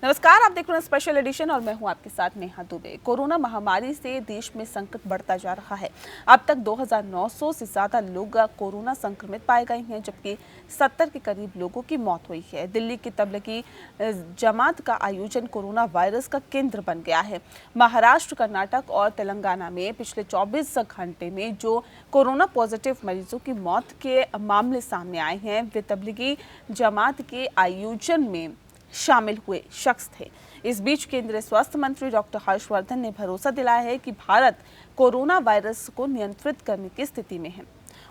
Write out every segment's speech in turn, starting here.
नमस्कार, आप देख रहे हैं स्पेशल एडिशन और मैं हूं आपके साथ नेहा दुबे। कोरोना महामारी से देश में संकट बढ़ता जा रहा है। अब तक 2900 से ज्यादा लोग कोरोना संक्रमित पाए गए हैं, जबकि 70 के करीब लोगों की मौत हुई है। दिल्ली की तबलीगी जमात का आयोजन कोरोना वायरस का केंद्र बन गया है। महाराष्ट्र, कर्नाटक और तेलंगाना में पिछले 24 घंटे में जो कोरोना पॉजिटिव मरीजों की मौत के मामले सामने आए हैं, वे तबलीगी जमात के आयोजन में शामिल हुए शख्स थे। इस बीच केंद्रीय स्वास्थ्य मंत्री डॉक्टर हर्षवर्धन ने भरोसा दिलाया है कि भारत कोरोना वायरस को नियंत्रित करने की स्थिति में है।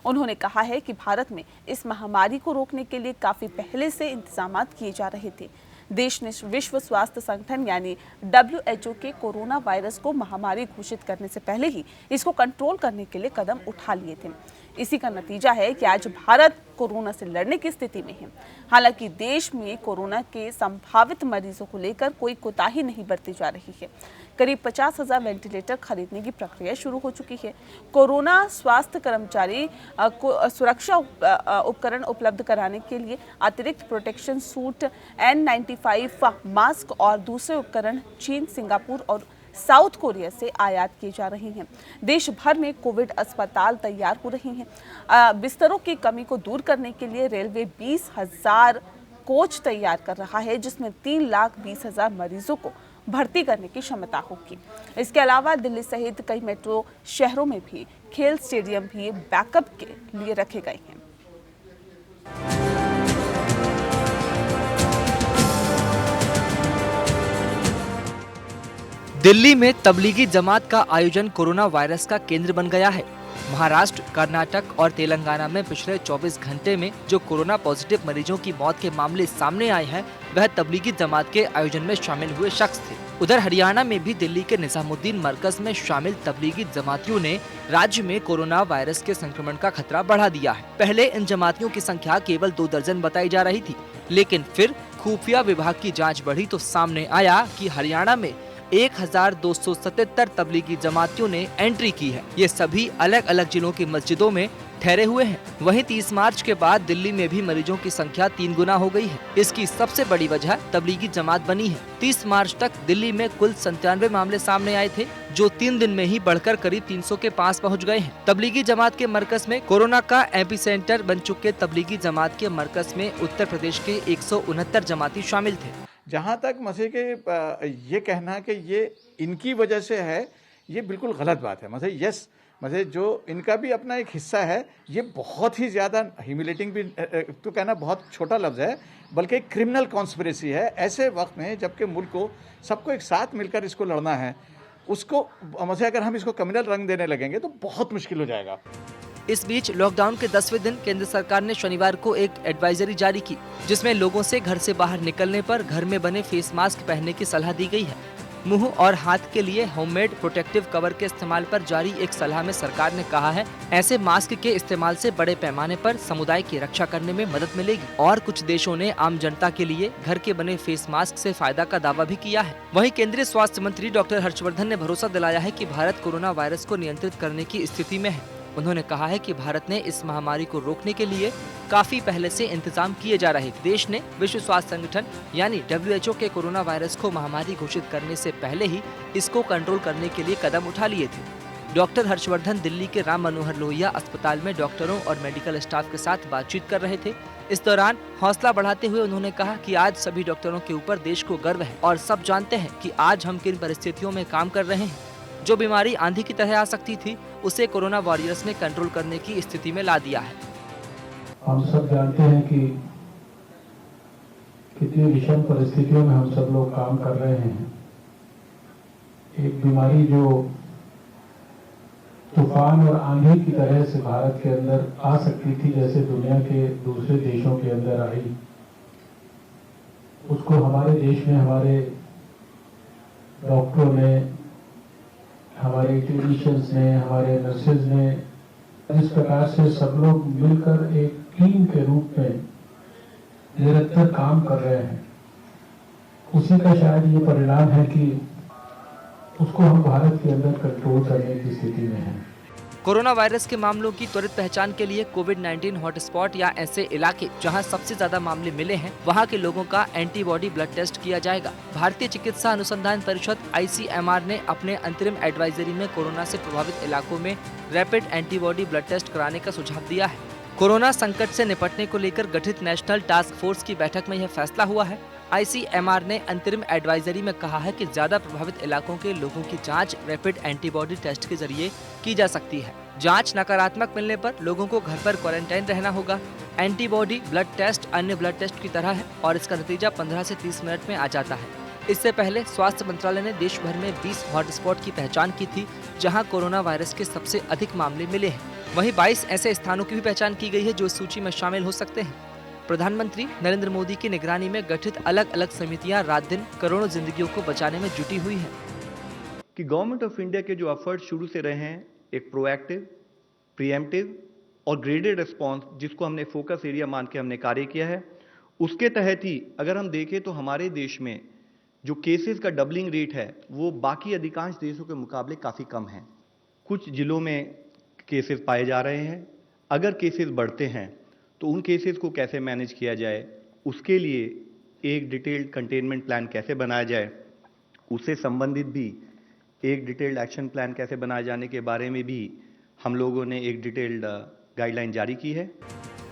उन्होंने कहा है कि भारत में इस महामारी को रोकने के लिए काफी पहले से इंतजाम किए जा रहे थे। देश ने विश्व स्वास्थ्य संगठन यानी WHO के कोरोना वायरस को महामारी घोषित करने से पहले ही इसको कंट्रोल करने के लिए कदम उठा लिए थे। इसी का नतीजा है कि आज भारत कोरोना से लड़ने की स्थिति में है। हालांकि देश में कोरोना के संभावित मरीजों को लेकर कोई कोताही नहीं बरती जा रही है। करीब 50,000 वेंटिलेटर खरीदने की प्रक्रिया शुरू हो चुकी है। कोरोना स्वास्थ्य कर्मचारी को सुरक्षा उपकरण उपलब्ध कराने के लिए अतिरिक्त प्रोटेक्शन सूट, N95 मास्क और दूसरे उपकरण चीन, सिंगापुर और साउथ कोरिया से आयात किए जा रहे हैं। देश भर में कोविड अस्पताल तैयार हो रहे हैं। बिस्तरों की कमी को दूर करने के लिए रेलवे 20,000 कोच तैयार कर रहा है, जिसमें 3,20,000 मरीजों को भर्ती करने की क्षमता होगी। इसके अलावा दिल्ली सहित कई मेट्रो शहरों में भी खेल स्टेडियम भी बैकअप के लिए रखे गए हैं। दिल्ली में तबलीगी जमात का आयोजन कोरोना वायरस का केंद्र बन गया है। महाराष्ट्र, कर्नाटक और तेलंगाना में पिछले 24 घंटे में जो कोरोना पॉजिटिव मरीजों की मौत के मामले सामने आए हैं, वह तबलीगी जमात के आयोजन में शामिल हुए शख्स थे। उधर हरियाणा में भी दिल्ली के निजामुद्दीन मरकज में शामिल तबलीगी जमातियों ने राज्य में कोरोना वायरस के संक्रमण का खतरा बढ़ा दिया है। पहले इन जमातियों की संख्या केवल 2 दर्जन बताई जा रही थी, लेकिन फिर खुफिया विभाग की जाँच बढ़ी तो सामने आया कि हरियाणा में 1277 तबलीगी जमातियों ने एंट्री की है। ये सभी अलग अलग जिलों की मस्जिदों में ठहरे हुए हैं। वहीं 30 मार्च के बाद दिल्ली में भी मरीजों की संख्या 3 गुना हो गई है। इसकी सबसे बड़ी वजह तबलीगी जमात बनी है। 30 मार्च तक दिल्ली में कुल 97 मामले सामने आए थे, जो 3 दिन में ही बढ़कर करीब 300 के पास पहुंच गए हैं। तबलीगी जमात के मरकज में कोरोना का एपिसेंटर बन चुके तबलीगी जमात के मरकज में उत्तर प्रदेश के 169 जमाती शामिल थे। जहाँ तक मसीह के ये कहना कि ये इनकी वजह से है, ये बिल्कुल गलत बात है। मसीह जो इनका भी अपना एक हिस्सा है, ये बहुत ही ज़्यादा ह्यूमिलेटिंग भी तो कहना बहुत छोटा लफ्ज़ है, बल्कि एक क्रिमिनल कॉन्स्पिरेसी है। ऐसे वक्त में जबकि मुल्क को सबको एक साथ मिलकर इसको लड़ना है, उसको मसीह अगर हम इसको क्रिमिनल रंग देने लगेंगे तो बहुत मुश्किल हो जाएगा। इस बीच लॉकडाउन के 10वें दिन केंद्र सरकार ने शनिवार को एक एडवाइजरी जारी की, जिसमें लोगों से घर से बाहर निकलने पर घर में बने फेस मास्क पहनने की सलाह दी गई है। मुंह और हाथ के लिए होममेड प्रोटेक्टिव कवर के इस्तेमाल पर जारी एक सलाह में सरकार ने कहा है, ऐसे मास्क के इस्तेमाल से बड़े पैमाने पर समुदाय की रक्षा करने में मदद मिलेगी। और कुछ देशों ने आम जनता के लिए घर के बने फेस मास्क से फायदा का दावा भी किया है। वहीं केंद्रीय स्वास्थ्य मंत्री डॉक्टर हर्षवर्धन ने भरोसा दिलाया है कि भारत कोरोना वायरस को नियंत्रित करने की स्थिति में है। उन्होंने कहा है कि भारत ने इस महामारी को रोकने के लिए काफी पहले से इंतजाम किए जा रहे थे। देश ने विश्व स्वास्थ्य संगठन यानी WHO के कोरोना वायरस को महामारी घोषित करने से पहले ही इसको कंट्रोल करने के लिए कदम उठा लिए थे। डॉक्टर हर्षवर्धन दिल्ली के राम मनोहर लोहिया अस्पताल में डॉक्टरों और मेडिकल स्टाफ के साथ बातचीत कर रहे थे। इस दौरान हौसला बढ़ाते हुए उन्होंने कहा कि आज सभी डॉक्टरों के ऊपर देश को गर्व है और सब जानते हैं कि आज हम किन परिस्थितियों में काम कर रहे हैं। जो बीमारी आंधी की तरह आ सकती थी, उसे कोरोना वॉरियर्स ने कंट्रोल करने की स्थिति में ला दिया है। हम सब जानते हैं कि कितनी विषम परिस्थितियों में हम सब लोग काम कर रहे हैं। एक बीमारी जो तूफान और आंधी की तरह से भारत के अंदर आ सकती थी, जैसे दुनिया के दूसरे देशों के अंदर आई, उसको हमारे देश में हमारे डॉक्टरों ने, हमारे क्लिनिशियंस ने, हमारे नर्सेज ने जिस प्रकार से सब लोग मिलकर एक टीम के रूप में निरंतर काम कर रहे हैं, उसी का शायद ये परिणाम है कि उसको हम भारत के अंदर कंट्रोल करने की स्थिति में हैं। कोरोना वायरस के मामलों की त्वरित पहचान के लिए कोविड-19 हॉटस्पॉट या ऐसे इलाके जहां सबसे ज्यादा मामले मिले हैं, वहां के लोगों का एंटीबॉडी ब्लड टेस्ट किया जाएगा। भारतीय चिकित्सा अनुसंधान परिषद (ICMR) ने अपने अंतरिम एडवाइजरी में कोरोना से प्रभावित इलाकों में रैपिड एंटीबॉडी ब्लड टेस्ट कराने का सुझाव दिया है। कोरोना संकट से निपटने को लेकर गठित नेशनल टास्क फोर्स की बैठक में यह फैसला हुआ है। ICMR ने अंतरिम एडवाइजरी में कहा है कि ज्यादा प्रभावित इलाकों के लोगों की जांच रैपिड एंटीबॉडी टेस्ट के जरिए की जा सकती है। जांच नकारात्मक मिलने पर लोगों को घर पर क्वारंटाइन रहना होगा। एंटीबॉडी ब्लड टेस्ट अन्य ब्लड टेस्ट की तरह है और इसका नतीजा 15 से 30 मिनट में आ जाता है। इससे पहले स्वास्थ्य मंत्रालय ने देश भर में 20 हॉटस्पॉट की पहचान की थी, जहां कोरोना वायरस के सबसे अधिक मामले मिले हैं। वहीं 22 ऐसे स्थानों की भी पहचान की गई है जो इस सूची में शामिल हो सकते हैं। प्रधानमंत्री नरेंद्र मोदी की निगरानी में गठित अलग अलग समितियां रात दिन करोड़ों जिंदगियों को बचाने में जुटी हुई है। कि गवर्नमेंट ऑफ इंडिया के जो एफर्ट शुरू से रहे हैं, एक प्रोएक्टिव, प्रीएम्प्टिव और ग्रेडेड रिस्पांस, जिसको हमने फोकस एरिया मान के हमने कार्य किया है, उसके तहत ही अगर हम देखें तो हमारे देश में जो केसेस का डबलिंग रेट है वो बाकी अधिकांश देशों के मुकाबले काफ़ी कम है। कुछ जिलों में केसेस पाए जा रहे हैं। अगर केसेस बढ़ते हैं तो उन केसेस को कैसे मैनेज किया जाए, उसके लिए एक डिटेल्ड कंटेनमेंट प्लान कैसे बनाया जाए, उससे संबंधित भी एक डिटेल्ड एक्शन प्लान कैसे बनाए जाने के बारे में भी हम लोगों ने एक डिटेल्ड गाइडलाइन जारी की है।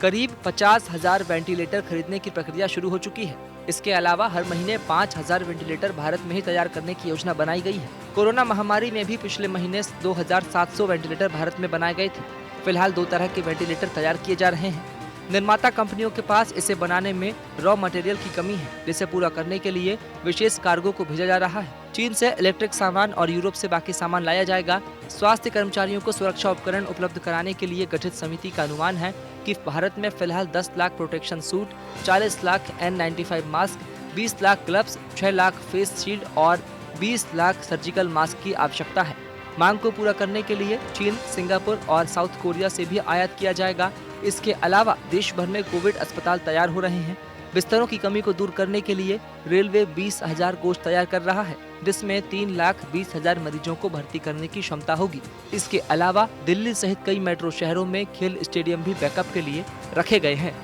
करीब 50,000 वेंटिलेटर खरीदने की प्रक्रिया शुरू हो चुकी है। इसके अलावा हर महीने 5,000 वेंटिलेटर भारत में ही तैयार करने की योजना बनाई गई है। कोरोना महामारी में भी पिछले महीने 2,700 वेंटिलेटर भारत में बनाए गए थे। फिलहाल 2 तरह के वेंटिलेटर तैयार किए जा रहे हैं। निर्माता कंपनियों के पास इसे बनाने में रॉ मटेरियल की कमी है, जिसे पूरा करने के लिए विशेष कार्गो को भेजा जा रहा है। चीन से इलेक्ट्रिक सामान और यूरोप से बाकी सामान लाया जाएगा। स्वास्थ्य कर्मचारियों को सुरक्षा उपकरण उपलब्ध कराने के लिए गठित समिति का अनुमान है कि भारत में फिलहाल 10 lakh protection suit, 40 lakh N95 mask, 20 lakh gloves, 6 lakh face shield और 20 लाख सर्जिकल मास्क की आवश्यकता है। मांग को पूरा करने के लिए चीन, सिंगापुर और साउथ कोरिया से भी आयात किया जाएगा। इसके अलावा देश भर में कोविड अस्पताल तैयार हो रहे हैं। बिस्तरों की कमी को दूर करने के लिए रेलवे 20,000 कोच तैयार कर रहा है, जिसमें 3,20,000 मरीजों को भर्ती करने की क्षमता होगी। इसके अलावा दिल्ली सहित कई मेट्रो शहरों में खेल स्टेडियम भी बैकअप के लिए रखे गए हैं।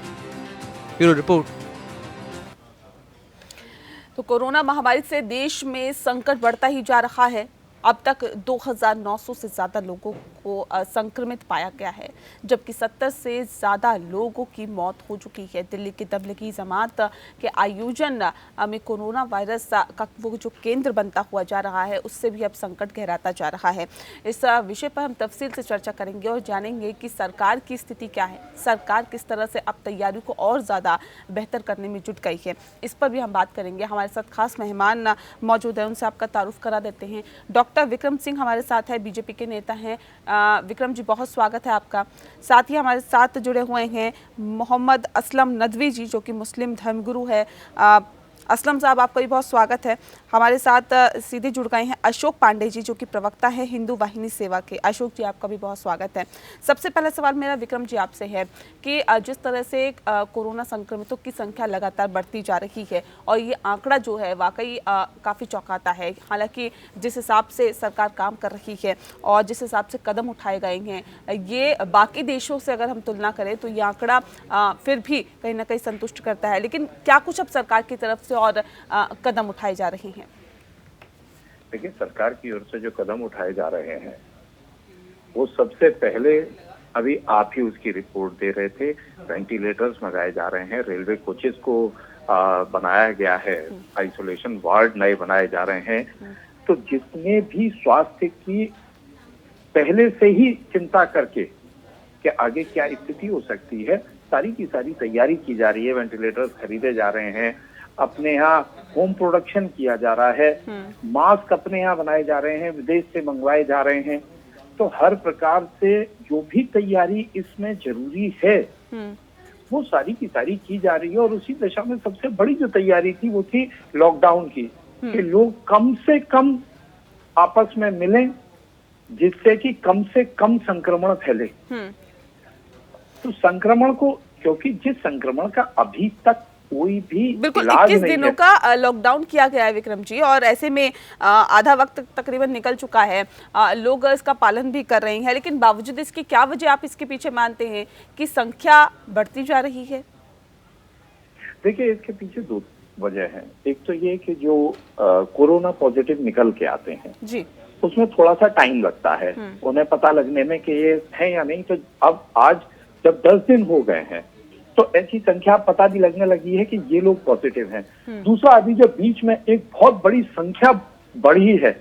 Bureau report. तो कोरोना महामारी से देश में संकट बढ़ता ही जा रहा है। अब तक 2,900 से ज़्यादा लोगों को संक्रमित पाया गया है, जबकि 70 से ज़्यादा लोगों की मौत हो चुकी है। दिल्ली की तबलीगी जमात के आयोजन में कोरोना वायरस का वो जो केंद्र बनता हुआ जा रहा है, उससे भी अब संकट गहराता जा रहा है। इस विषय पर हम तफसील से चर्चा करेंगे और जानेंगे कि सरकार की स्थिति क्या है, सरकार किस तरह से अब तैयारियों को और ज़्यादा बेहतर करने में जुट गई है। इस पर भी हम बात करेंगे। हमारे साथ खास मेहमान मौजूद हैं, उनसे आपका तारुफ करा देते हैं। डॉक्टर विक्रम सिंह हमारे साथ है, बीजेपी के नेता हैं। विक्रम जी, बहुत स्वागत है आपका। साथ ही हमारे साथ जुड़े हुए हैं मोहम्मद असलम नदवी जी, जो कि मुस्लिम धर्मगुरु है। असलम साहब, आपका भी बहुत स्वागत है। हमारे साथ सीधे जुड़ गए हैं अशोक पांडे जी, जो कि प्रवक्ता है हिंदू वाहिनी सेवा के। अशोक जी, आपका भी बहुत स्वागत है। सबसे पहला सवाल मेरा विक्रम जी आपसे है कि जिस तरह से कोरोना संक्रमितों की संख्या लगातार बढ़ती जा रही है और ये आंकड़ा जो है वाकई काफ़ी चौंकाता है। हालांकि जिस हिसाब से सरकार काम कर रही है और जिस हिसाब से कदम उठाए गए हैं, ये बाकी देशों से अगर हम तुलना करें तो ये आंकड़ा फिर भी कहीं ना कहीं संतुष्ट करता है। लेकिन क्या कुछ अब सरकार की तरफ से और कदम उठाए जा रहे हैं? देखिए, सरकार की ओर से जो कदम उठाए जा रहे हैं वो सबसे पहले अभी आप ही उसकी रिपोर्ट दे रहे थे। वेंटिलेटर्स मंगाए जा रहे हैं, रेलवे कोचेस को बनाया गया है, आइसोलेशन वार्ड नए बनाए जा रहे हैं। तो जिसने भी स्वास्थ्य की पहले से ही चिंता करके कि आगे क्या स्थिति हो सकती है, सारी की सारी तैयारी की जा रही है। वेंटिलेटर्स खरीदे जा रहे हैं, अपने यहाँ होम प्रोडक्शन किया जा रहा है, मास्क अपने यहाँ बनाए जा रहे हैं, विदेश से मंगवाए जा रहे हैं। तो हर प्रकार से जो भी तैयारी इसमें जरूरी है वो सारी की सारी की जा रही है। और उसी दिशा में सबसे बड़ी जो तैयारी थी वो थी लॉकडाउन की, कि लोग कम से कम आपस में मिलें, जिससे कि कम से कम संक्रमण फैले। तो संक्रमण को, क्योंकि जिस संक्रमण का अभी तक कोई भी बिल्कुल इलाज 21 नहीं दिनों है। का लॉकडाउन किया गया है विक्रम जी, और ऐसे में आधा वक्त तकरीबन निकल चुका है। लोग इसका पालन भी कर रहे हैं, लेकिन बावजूद इसकी क्या वजह आप इसके पीछे मानते हैं कि संख्या बढ़ती जा रही है? देखिए, इसके पीछे दो वजह है। एक तो ये कि जो कोरोना पॉजिटिव निकल के आते हैं जी। उसमें थोड़ा सा टाइम लगता है उन्हें पता लगने में कि ये है या नहीं। तो अब आज जब 10 दिन हो गए हैं तो ऐसी संख्या पता भी लगने लगी है कि ये लोग पॉजिटिव हैं। दूसरा, अभी जो बीच में एक बहुत बड़ी संख्या बढ़ी है,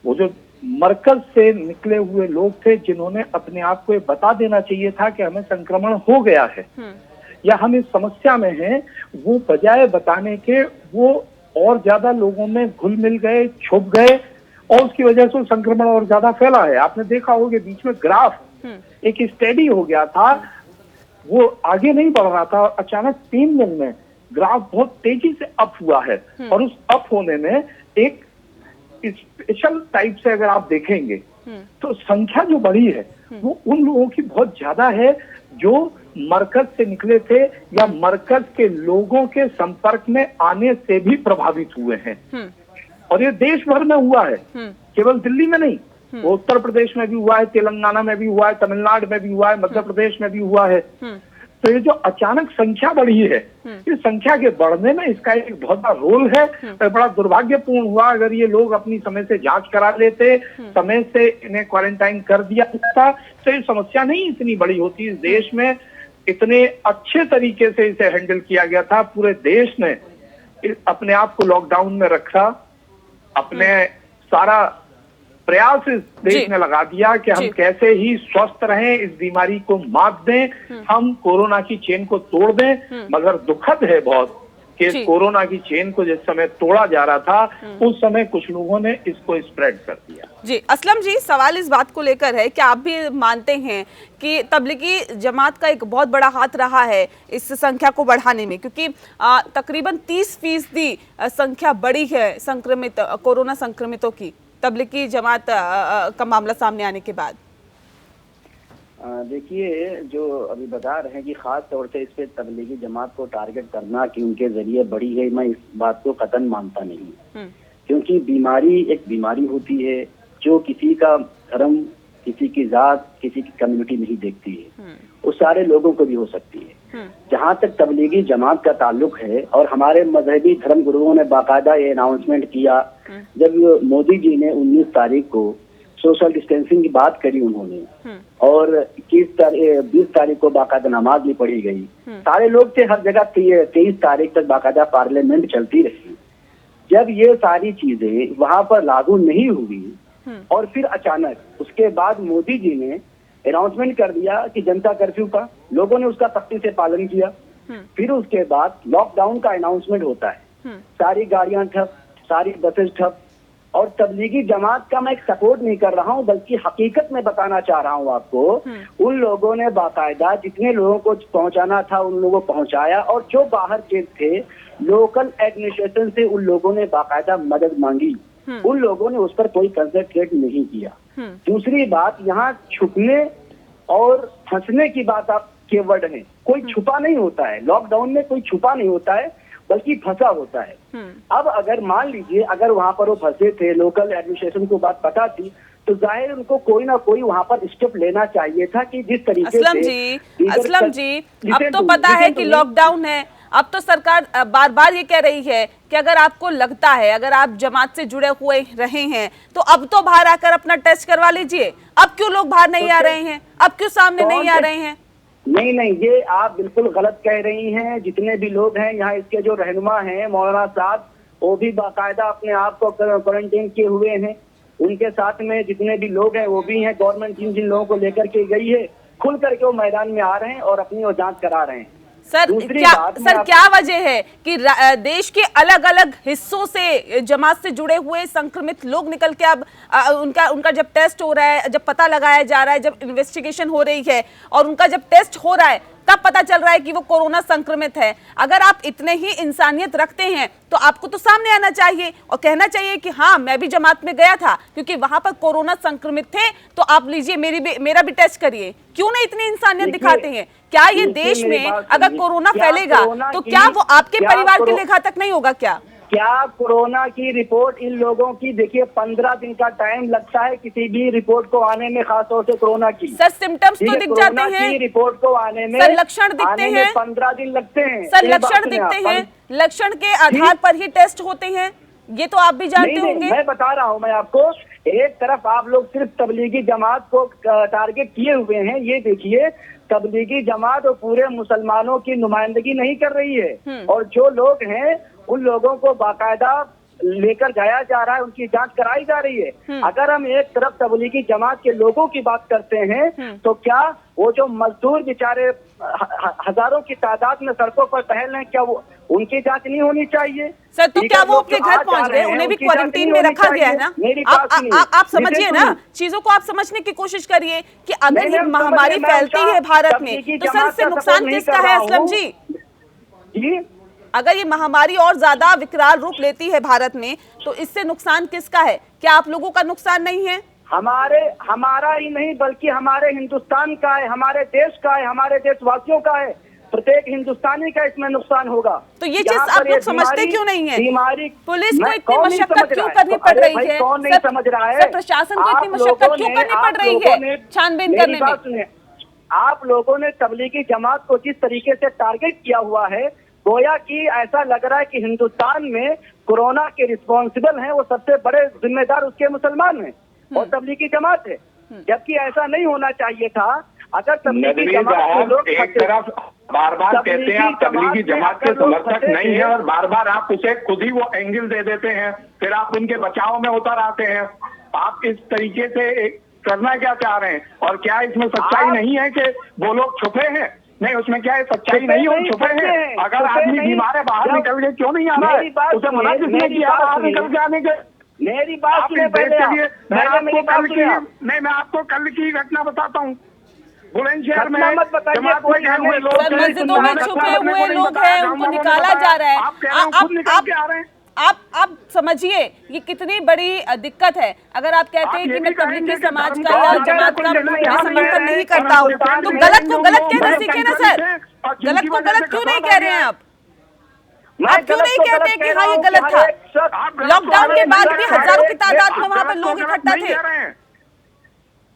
वो जो मरकज से निकले हुए लोग थे जिन्होंने अपने आप को ये बता देना चाहिए था कि हमें संक्रमण हो गया है या हम इस समस्या में हैं, वो बजाय बताने के वो और ज्यादा लोगों में घुल मिल गए, छुप गए और उसकी वजह से संक्रमण और ज्यादा फैला है। आपने देखा होगा बीच में ग्राफ एक स्टेडी हो गया था, वो आगे नहीं बढ़ रहा था, अचानक 3 दिन में ग्राफ बहुत तेजी से अप हुआ है। और उस अप होने में एक स्पेशल टाइप से अगर आप देखेंगे तो संख्या जो बढ़ी है वो उन लोगों की बहुत ज्यादा है जो मरकज से निकले थे या मरकज के लोगों के संपर्क में आने से भी प्रभावित हुए हैं। और ये देश भर में हुआ है, केवल दिल्ली में नहीं, वो उत्तर प्रदेश में भी हुआ है, तेलंगाना में भी हुआ है, तमिलनाडु में भी हुआ है, मध्य प्रदेश में भी हुआ है। तो ये जो अचानक संख्या बढ़ी है, इस संख्या के बढ़ने में इसका एक बहुत बड़ा रोल है। बड़ा दुर्भाग्यपूर्ण हुआ अगर ये लोग अपनी समय से जांच करा लेते, समय से इन्हें क्वारंटाइन कर दिया जाता तो ये समस्या नहीं इतनी बड़ी होती। इस देश में इतने अच्छे तरीके से इसे हैंडल किया गया था, पूरे देश ने अपने आप को लॉकडाउन में रखा, अपने सारा प्रयास इस देश ने लगा दिया कि हम कैसे ही स्वस्थ रहें, इस बीमारी को मात दें, हम कोरोना की चेन को तोड़ दें। मगर दुखद है बहुत कि इस कोरोना की चेन को जिस समय तोड़ा जा रहा था उस समय कुछ लोगों ने इसको स्प्रेड कर दिया। जी असलम जी, सवाल इस बात को लेकर है कि आप भी मानते हैं कि तबलीगी जमात का एक बहुत बड़ा हाथ रहा है इस संख्या को बढ़ाने में, क्योंकि तकरीबन 30% संख्या बढ़ी है संक्रमित कोरोना संक्रमितों की तबलीगी जमात का मामला सामने आने के बाद। देखिए, जो अभी बता रहे हैं कि खास तौर से इस पे तबलीगी जमात को टारगेट करना कि उनके जरिए बढ़ी है, मैं इस बात को कतई मानता नहीं। क्योंकि बीमारी एक बीमारी होती है जो किसी का धर्म, किसी की जात, किसी की कम्युनिटी नहीं देखती है, वो सारे लोगों को भी हो सकती है। जहाँ तक तबलीगी जमात का ताल्लुक है, और हमारे मजहबी धर्म गुरुओं ने बाकायदा ये अनाउंसमेंट किया जब मोदी जी ने 19 तारीख को सोशल डिस्टेंसिंग की बात करी उन्होंने, और 20 तारीख को बाकायदा नमाज भी पढ़ी गई, सारे लोग थे हर जगह। 23 तारीख तक बाकायदा पार्लियामेंट चलती रही। जब ये सारी चीजें वहां पर लागू नहीं हुई और फिर अचानक उसके बाद मोदी जी ने अनाउंसमेंट कर दिया कि जनता कर्फ्यू का, लोगों ने उसका सख्ती से पालन किया। फिर उसके बाद लॉकडाउन का अनाउंसमेंट होता है, सारी गाड़ियां ठप, सारी बसेस ठप। और तबलीगी जमात का मैं एक सपोर्ट नहीं कर रहा हूं, बल्कि हकीकत में बताना चाह रहा हूं आपको, उन लोगों ने बाकायदा जितने लोगों को पहुंचाना था उन लोगों को पहुंचाया, और जो बाहर के थे लोकल एडमिनिस्ट्रेशन से उन लोगों ने बाकायदा मदद मांगी, उन लोगों ने उस पर कोई कंसंट्रेट नहीं किया। दूसरी बात, यहाँ छुपने और फंसने की बात आप के वर्ड है, कोई छुपा नहीं होता है लॉकडाउन में, कोई छुपा नहीं होता है बल्कि फंसा होता है। अब अगर मान लीजिए अगर वहां पर वो फंसे थे, लोकल एडमिनिस्ट्रेशन को बात पता थी, तो जाहिर उनको कोई ना कोई वहां पर स्टेप लेना चाहिए था कि जिस तरीके असलम जी, अब तो पता है कि लॉकडाउन है, अब तो सरकार बार बार ये कह रही है कि अगर आपको लगता है, अगर आप जमात से जुड़े हुए रहे हैं तो अब तो बाहर आकर अपना टेस्ट करवा लीजिए। अब क्यों लोग बाहर नहीं आ रहे हैं, अब क्यों सामने नहीं आ रहे हैं? नहीं, ये आप बिल्कुल गलत कह रही हैं। जितने भी लोग हैं यहाँ, इसके जो रहनुमा हैं मौलाना साहब, वो भी बाकायदा अपने आप को क्वारंटीन किए हुए हैं। उनके साथ में जितने भी लोग हैं वो भी हैं। गवर्नमेंट जिन जिन लोगों को लेकर के गई है, खुल करके वो मैदान में आ रहे हैं और अपनी वो जांच करा रहे हैं। सर क्या वजह है कि देश के अलग अलग हिस्सों से जमात से जुड़े हुए संक्रमित लोग निकल के अब उनका जब टेस्ट हो रहा है, जब पता लगाया जा रहा है, जब इन्वेस्टिगेशन हो रही है और उनका जब टेस्ट हो रहा है, तब पता चल रहा है कि वो कोरोना संक्रमित है। अगर आप इतने ही इंसानियत रखते हैं तो आपको तो सामने आना चाहिए और कहना चाहिए कि हाँ मैं भी जमात में गया था क्योंकि वहां पर कोरोना संक्रमित थे, तो आप लीजिए मेरा भी टेस्ट करिए। क्यों नहीं इतनी इंसानियत दिखाते हैं? क्या ये देश में अगर कोरोना फैलेगा तो क्या वो आपके परिवार के लिए घातक नहीं होगा? क्या कोरोना की रिपोर्ट इन लोगों की, देखिए 15 दिन का टाइम लगता है किसी भी रिपोर्ट को आने में, खासतौर से कोरोना की। सर सिम्टम्स तो दिख जाते हैं, रिपोर्ट को आने में सर लक्षण दिखते हैं, 15 दिन लगते हैं सर लक्षण दिखते हैं, लक्षण के आधार पर ही टेस्ट होते हैं, ये तो आप भी जानते होंगे। मैं बता रहा हूँ मैं आपको, एक तरफ आप लोग सिर्फ तबलीगी जमात को टारगेट किए हुए हैं। ये देखिए तबलीगी जमात और पूरे मुसलमानों की नुमाइंदगी नहीं कर रही है, और जो लोग हैं उन लोगों को बाकायदा लेकर जाया जा रहा है, उनकी जांच कराई जा रही है। अगर हम एक तरफ तबलीगी जमात के लोगों की बात करते हैं तो क्या वो जो मजदूर बेचारे हजारों की तादाद में सड़कों पर टहल रहे हैं, क्या वो उनकी जांच नहीं होनी चाहिए? सर तो क्या वो अपने घर पहुंच गए? उन्हें भी क्वारंटीन में रखा गया है ना? आप समझिए ना, चीजों को आप समझने की कोशिश करिए कि अगर ये महामारी फैलती है भारत में तो सर इससे नुकसान किसका है असलम जी? अगर ये महामारी और ज्यादा विकराल रूप लेती है भारत में तो इससे नुकसान किसका है? क्या आप लोगों का नुकसान नहीं है? हमारा ही नहीं बल्कि हमारे हिंदुस्तान का है, हमारे देश का है, हमारे देशवासियों का है। प्रत्येक हिंदुस्तानी का इसमें नुकसान होगा। तो ये चीज आप लोग समझते क्यों नहीं है? बीमारी पुलिस को इतनी मशक्कत क्यों करनी पड़ रही है? कौन नहीं समझ रहा है? प्रशासन को इतनी मशक्कत क्यों करनी पड़ रही है छानबीन करने में? आप लोगों ने तबलीगी जमात को जिस तरीके से टारगेट किया हुआ है, गोया कि ऐसा लग रहा है कि हिंदुस्तान में कोरोना के रिस्पॉन्सिबल हैं वो सबसे बड़े जिम्मेदार उसके मुसलमान हैं और तबलीगी जमात है, जबकि ऐसा नहीं होना चाहिए था। अगर तबलीगी जमात के लोग एक तरफ बार बार कहते हैं आप तबलीगी जमात के समर्थक नहीं है और बार बार आप उसे खुद ही वो एंगल दे देते हैं, फिर आप उनके बचाव में उतर आते हैं। आप इस तरीके से करना क्या चाह रहे हैं? और क्या इसमें सच्चाई नहीं है कि वो लोग छुपे हैं? नहीं, उसमें क्या है, सच्चाई नहीं हो, छुपे हैं। अगर आदमी बीमार है बाहर निकल के क्यों नहीं आ रहा है? उसे मना किसने किया बाहर निकल के आने के? मेरी बात सुनिए पहले। मैं आपको कल की घटना बताता हूँ। बुलंदशहर में मस्जिदों में छुपे हुए लोग हैं, उनको निकाला जा रहा है। आप समझिए ये कितनी बड़ी दिक्कत है। अगर आप कहते हैं कि मैं तबलीगी समाज का या जमात का मैं समर्थन नहीं करता हूँ तो गलत को गलत कहना सीखे ना सर। गलत को गलत क्यों नहीं कह रहे हैं आप क्यों नहीं कहते कि हाँ ये गलत था? लॉकडाउन के बाद भी हजारों की तादाद में वहां पर लोग इकट्ठा थे।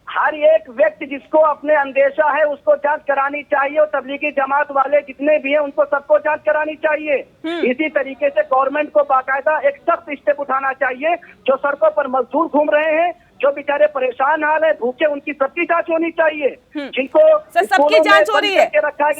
हर एक व्यक्ति जिसको अपने अंदेशा है उसको जांच करानी चाहिए, और तबलीगी जमात वाले जितने भी हैं उनको सबको जांच करानी चाहिए। इसी तरीके से गवर्नमेंट को बाकायदा एक सख्त स्टेप उठाना चाहिए। जो सड़कों पर मजदूर घूम रहे हैं, जो बेचारे परेशान हाल है, भूखे, उनकी सबकी जांच होनी चाहिए। जिनको सबकी जांच हो रही है,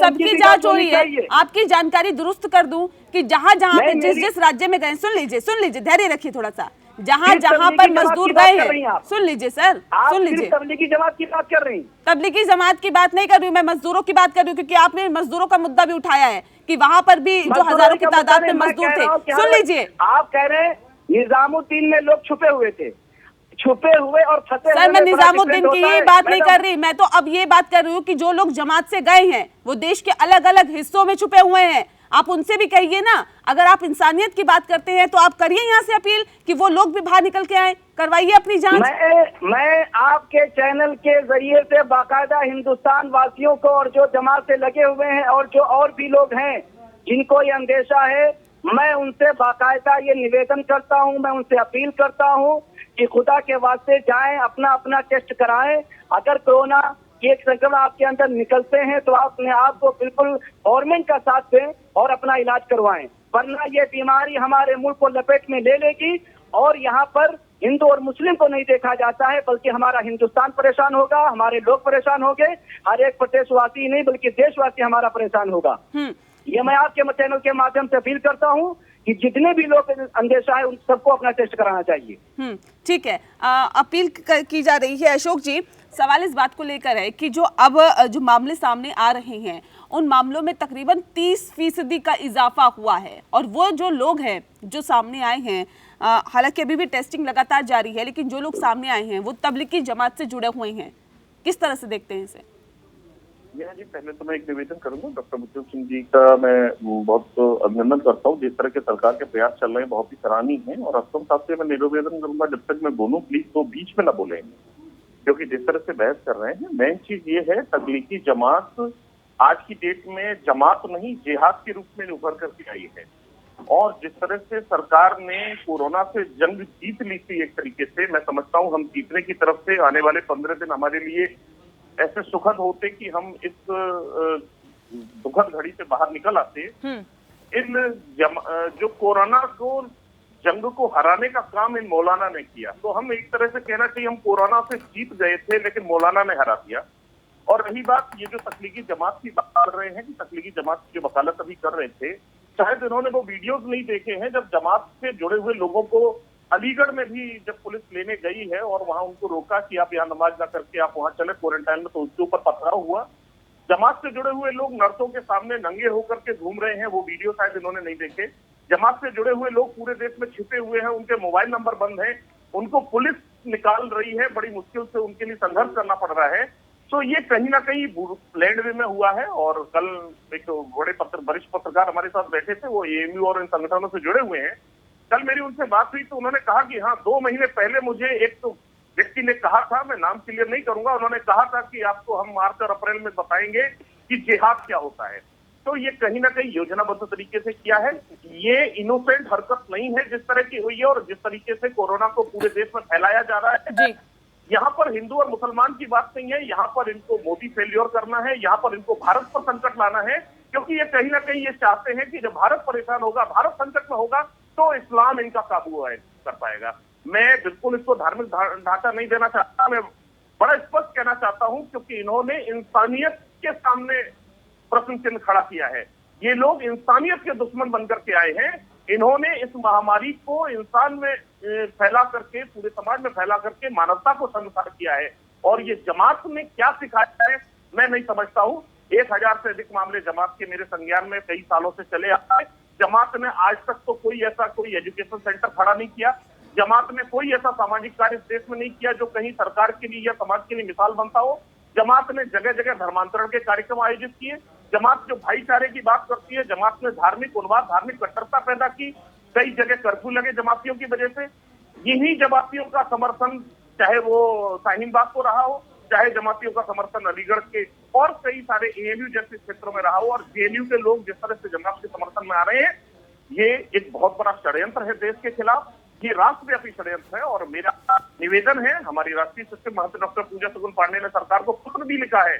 सबकी जांच हो रही है। आपकी जानकारी दुरुस्त कर दूं कि जहां पे जिस राज्य में गए, सुन लीजिए, धैर्य रखिए थोड़ा सा। जहां पर मजदूर गए हैं, सुन लीजिए सर, सुन लीजिए। तबलीगी जमात की बात कर रही हैं? तबलीगी जमात की बात नहीं कर रही हूँ, मैं मजदूरों की बात कर रही हूँ, क्योंकि आपने मजदूरों का मुद्दा भी उठाया है कि वहां पर भी जो हजारों की तादाद में मजदूर थे। सुन लीजिए, आप कह रहे हैं निजामुद्दीन में लोग छुपे हुए थे, छुपे हुए और फंसे। सर मैं निजामुद्दीन की ये बात नहीं कर रही, मैं तो अब ये बात कर रही हूँ कि जो लोग जमात से गए हैं वो देश के अलग अलग हिस्सों में छुपे हुए हैं। आप उनसे भी कहिए ना। अगर आप इंसानियत की बात करते हैं तो आप करिए यहाँ से अपील कि वो लोग भी बाहर निकल के आए, करवाइए अपनी जांच। मैं आपके चैनल के जरिए से बाकायदा हिंदुस्तान वासियों को और जो जमात से लगे हुए हैं और जो और भी लोग हैं जिनको ये अंदेशा है, मैं उनसे बाकायदा ये निवेदन करता हूँ, मैं उनसे अपील करता हूँ कि खुदा के वास्ते जाएं, अपना अपना टेस्ट कराएं। अगर कोरोना की एक संक्रमण आपके अंदर निकलते हैं तो आप अपने आप को बिल्कुल गवर्नमेंट का साथ दें और अपना इलाज करवाएं, वरना ये बीमारी हमारे मुल्क को लपेट में ले लेगी और यहाँ पर हिंदू और मुस्लिम को नहीं देखा जाता है, बल्कि हमारा हिंदुस्तान परेशान होगा, हमारे लोग परेशान होंगे, हर एक प्रदेशवासी नहीं बल्कि देशवासी हमारा परेशान होगा। ये मैं आपके चैनल के माध्यम से अपील करता हूँ कि जितने भी लोग अंदेशा है उन सबको अपना टेस्ट कराना चाहिए। ठीक है, अपील की जा रही है। अशोक जी, सवाल इस बात को लेकर है कि जो मामले सामने आ रहे हैं उन मामलों में तकरीबन 30% का इजाफा हुआ है, और वो जो लोग हैं जो सामने आए हैं, हालांकि अभी भी टेस्टिंग लगातार जारी है, लेकिन जो लोग सामने आए हैं वो तबलीगी जमात से जुड़े हुए हैं। किस तरह से देखते हैं इसे? मेरा जी पहले तो मैं एक निवेदन करूंगा, डॉक्टर बुद्धदेव सिंह जी का मैं बहुत अभिनंदन करता हूँ। जिस तरह के सरकार के प्रयास चल रहे हैं बहुत ही सराहनीय हैं, और असलम साहब से मैं निवेदन करूंगा जब तक मैं बोलूं प्लीज तो बीच में ना बोलें, क्योंकि जिस तरह से बहस कर रहे हैं। मेन चीज ये है तबलीगी जमात आज की डेट में जमात नहीं जिहाद के रूप में उभर करके आई है, और जिस तरह से सरकार ने कोरोना से जंग जीत ली थी एक तरीके से, मैं समझता हूँ हम जीतने की तरफ से आने वाले 15 दिन हमारे लिए ऐसे सुखद होते कि हम इस दुखद घड़ी से बाहर निकल आते। जो कोरोना को जंग को हराने का काम इन मौलाना ने किया, तो हम एक तरह से कहना चाहिए हम कोरोना से जीत गए थे, लेकिन मौलाना ने हरा दिया। और रही बात ये जो तबलीगी जमात की बात कर रहे हैं कि तबलीगी जमात की जो वकालत अभी कर रहे थे, शायद इन्होंने वो वीडियोज नहीं देखे हैं जब जमात से जुड़े हुए लोगों को अलीगढ़ में भी जब पुलिस लेने गई है और वहां उनको रोका कि आप यहाँ नमाज ना करके आप वहां चले क्वारंटाइन में, तो उसके ऊपर पथराव हुआ। जमात से जुड़े हुए लोग नर्सों के सामने नंगे होकर के घूम रहे हैं, वो वीडियो शायद इन्होंने नहीं देखे। जमात से जुड़े हुए लोग पूरे देश में छिपे हुए हैं, उनके मोबाइल नंबर बंद है, उनको पुलिस निकाल रही है, बड़ी मुश्किल से उनके लिए संघर्ष करना पड़ रहा है। तो ये कहीं ना कहीं लैंडवे में हुआ है। और कल एक बड़े वरिष्ठ पत्रकार हमारे साथ बैठे थे, वो एएमयू और इन संगठनों से जुड़े हुए हैं। कल मेरी उनसे बात हुई तो उन्होंने कहा कि हाँ 2 महीने पहले मुझे एक तो व्यक्ति ने कहा था, मैं नाम क्लियर नहीं करूंगा, उन्होंने कहा था कि आपको हम मार्च और अप्रैल में बताएंगे कि जिहाद क्या होता है। तो ये कहीं ना कहीं योजनाबद्ध तरीके से किया है, ये इनोसेंट हरकत नहीं है जिस तरह की हुई है और जिस तरीके से कोरोना को पूरे देश में फैलाया जा रहा है। यहाँ पर हिंदू और मुसलमान की बात नहीं है, यहाँ पर इनको मोदी फेल्योर करना है, यहाँ पर इनको भारत पर संकट लाना है, क्योंकि ये कहीं ना कहीं ये चाहते हैं कि जब भारत परेशान होगा, भारत संकट में होगा, तो इस्लाम इनका काबू कर पाएगा। मैं बिल्कुल इसको धार्मिक ढांचा नहीं देना चाहता, मैं बड़ा स्पष्ट कहना चाहता हूं, क्योंकि इन्होंने इंसानियत के सामने प्रश्न चिन्ह खड़ा किया है। ये लोग इंसानियत के दुश्मन बनकर के आए हैं। इन्होंने इस महामारी को इंसान में फैला करके, पूरे समाज में फैला करके मानवता को संसार किया है। और ये जमात ने क्या सिखाया है मैं नहीं समझता हूँ। 1000 से अधिक मामले जमात के मेरे संज्ञान में कई सालों से चले आ रहे हैं। जमात ने आज तक तो कोई एजुकेशन सेंटर खड़ा नहीं किया, जमात ने कोई ऐसा सामाजिक कार्य इस देश में नहीं किया जो कहीं सरकार के लिए या समाज के लिए मिसाल बनता हो। जमात ने जगह जगह धर्मांतरण के कार्यक्रम आयोजित किए। जमात जो भाईचारे की बात करती है, जमात ने धार्मिक उन्माद, धार्मिक कट्टरता पैदा की। कई जगह कर्फ्यू लगे जमातियों की वजह से। यही जमातियों का समर्थन, चाहे वो शाहीन बाग को रहा हो, चाहे जमातियों का समर्थन अलीगढ़ के और कई सारे एएमयू जैसे क्षेत्रों में रहा हो, और जेएनयू के लोग जिस तरह से जमात के समर्थन में आ रहे हैं, ये एक बहुत बड़ा षड्यंत्र है देश के खिलाफ। ये राष्ट्रव्यापी षड्यंत्र है। और मेरा निवेदन है, हमारी राष्ट्रीय सचिव महंत डॉक्टर पूजा सुगुन पांडे ने सरकार को पत्र भी लिखा है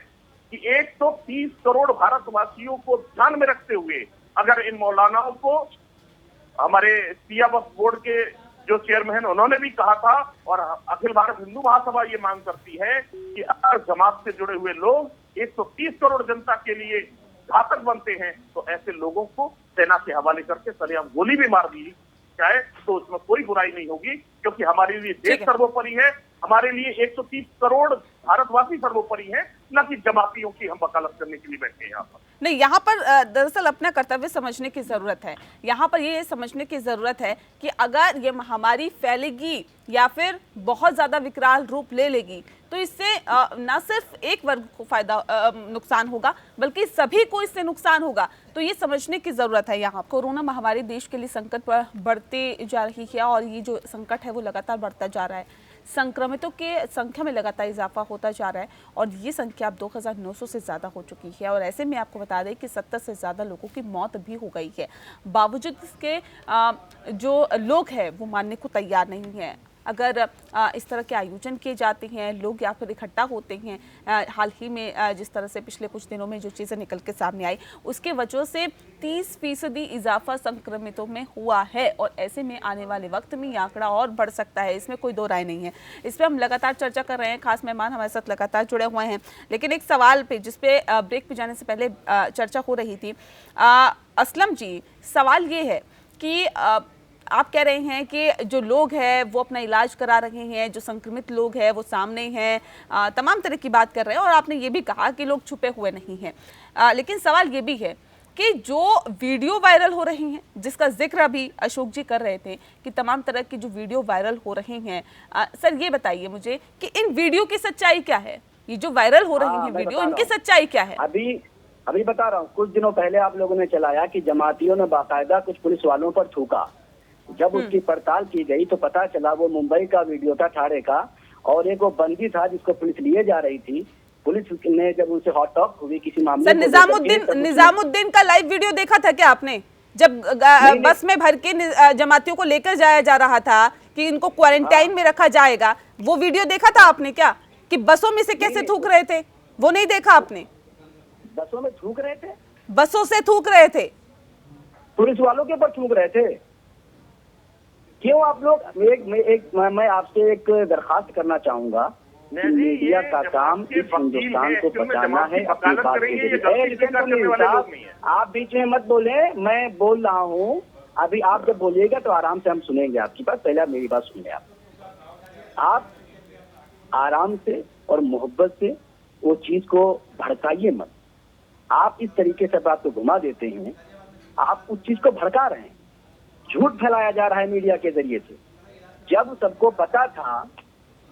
कि 130 करोड़ भारतवासियों को ध्यान में रखते हुए अगर इन मौलानाओं को, हमारे सिया वक्फ बोर्ड के जो चेयरमैन उन्होंने भी कहा था, और अखिल भारत हिंदू महासभा ये मांग करती है कि अगर जमात से जुड़े हुए लोग 130 करोड़ जनता के लिए घातक बनते हैं, तो ऐसे लोगों को सेना के हवाले करके सरेआम गोली भी मार दी जाए तो उसमें कोई बुराई नहीं होगी, क्योंकि हमारे लिए देश सर्वोपरि है, हमारे लिए 130 करोड़ भारतवासी सर्वोपरि है, न कि जमातियों की हम वकालत करने के लिए बैठे हैं यहाँ पर। नहीं, यहाँ पर दरअसल अपना कर्तव्य समझने की जरूरत है। यहाँ पर ये समझने की जरूरत है कि अगर ये महामारी फैलेगी या फिर बहुत ज्यादा विकराल रूप ले लेगी, तो इससे न सिर्फ एक वर्ग को नुकसान होगा, बल्कि सभी को इससे नुकसान होगा। तो ये समझने की जरूरत है। यहाँ कोरोना महामारी देश के लिए संकट पर बढ़ते जा रही है, और ये जो संकट है वो लगातार बढ़ता जा रहा है। संक्रमितों के संख्या में लगातार इजाफा होता जा रहा है, और ये संख्या अब 2900 से ज़्यादा हो चुकी है। और ऐसे में आपको बता दें कि 70 से ज़्यादा लोगों की मौत भी हो गई है। बावजूद इसके जो लोग हैं वो मानने को तैयार नहीं है। अगर इस तरह के आयोजन किए जाते हैं, लोग या फिर इकट्ठा होते हैं, हाल ही में जिस तरह से पिछले कुछ दिनों में जो चीज़ें निकल के सामने आई, उसके वजह से 30% इजाफा संक्रमितों में हुआ है। और ऐसे में आने वाले वक्त में ये आंकड़ा और बढ़ सकता है, इसमें कोई दो राय नहीं है। इस पर हम लगातार चर्चा कर रहे हैं, खास मेहमान हमारे साथ लगातार जुड़े हुए हैं। लेकिन एक सवाल पे, जिसपे ब्रेक पे जाने से पहले चर्चा हो रही थी, असलम जी, सवाल ये है कि आप कह रहे हैं कि जो लोग हैं वो अपना इलाज करा रहे हैं, जो संक्रमित लोग हैं वो सामने हैं, तमाम तरह की बात कर रहे हैं, और आपने ये भी कहा कि लोग छुपे हुए नहीं हैं। लेकिन सवाल ये भी है कि जो वीडियो वायरल हो रही हैं, जिसका जिक्र अभी अशोक जी कर रहे थे कि तमाम तरह की जो वीडियो वायरल हो रहे हैं, सर ये बताइए मुझे कि इन वीडियो की सच्चाई क्या है? ये जो वायरल हो रही हाँ, है मैं वीडियो, बता इनकी रहा हूँ। सच्चाई क्या है? अभी बता रहा हूँ। कुछ दिनों पहले आप लोगों ने चलाया कि जमातियों ने बाकायदा कुछ पुलिस वालों पर थूका। जब उसकी पड़ताल की गई तो पता चला वो मुंबई का वीडियो था, ठाणे का, और एक वो बंदी था जिसको पुलिस लिए जा रही थी। पुलिस ने जब उनसे हॉट टॉक हुई किसी मामले सर, को लेकर के, तब निजामुद्दीन का लाइव वीडियो देखा था क्या आपने? जब बस में भर के जमातियों को लेकर जाया जा रहा था कि इनको क्वारंटाइन में रखा जाएगा, वो वीडियो देखा था आपने क्या? कि बसों में से कैसे थूक रहे थे, वो नहीं देखा आपने? बसों में थूक रहे थे, बसों से थूक रहे थे, पुलिस वालों के ऊपर थूक रहे थे। क्यों आप लोग, मैं आपसे एक दरखास्त करना चाहूंगा कि मीडिया का काम इस हिंदुस्तान को बचाना है अपनी बात के जरिए। आप बीच में मत बोले, मैं बोल रहा हूँ। अभी आप जब बोलिएगा तो आराम से हम सुनेंगे आपकी बात। पहले आप मेरी बात सुनिए। आप आराम से और मोहब्बत से वो चीज को भड़काइए मत। आप इस तरीके से बात को घुमा देते हैं, आप उस चीज को भड़का रहे हैं। झूठ फैलाया जा रहा है मीडिया के जरिए से, जब सबको पता था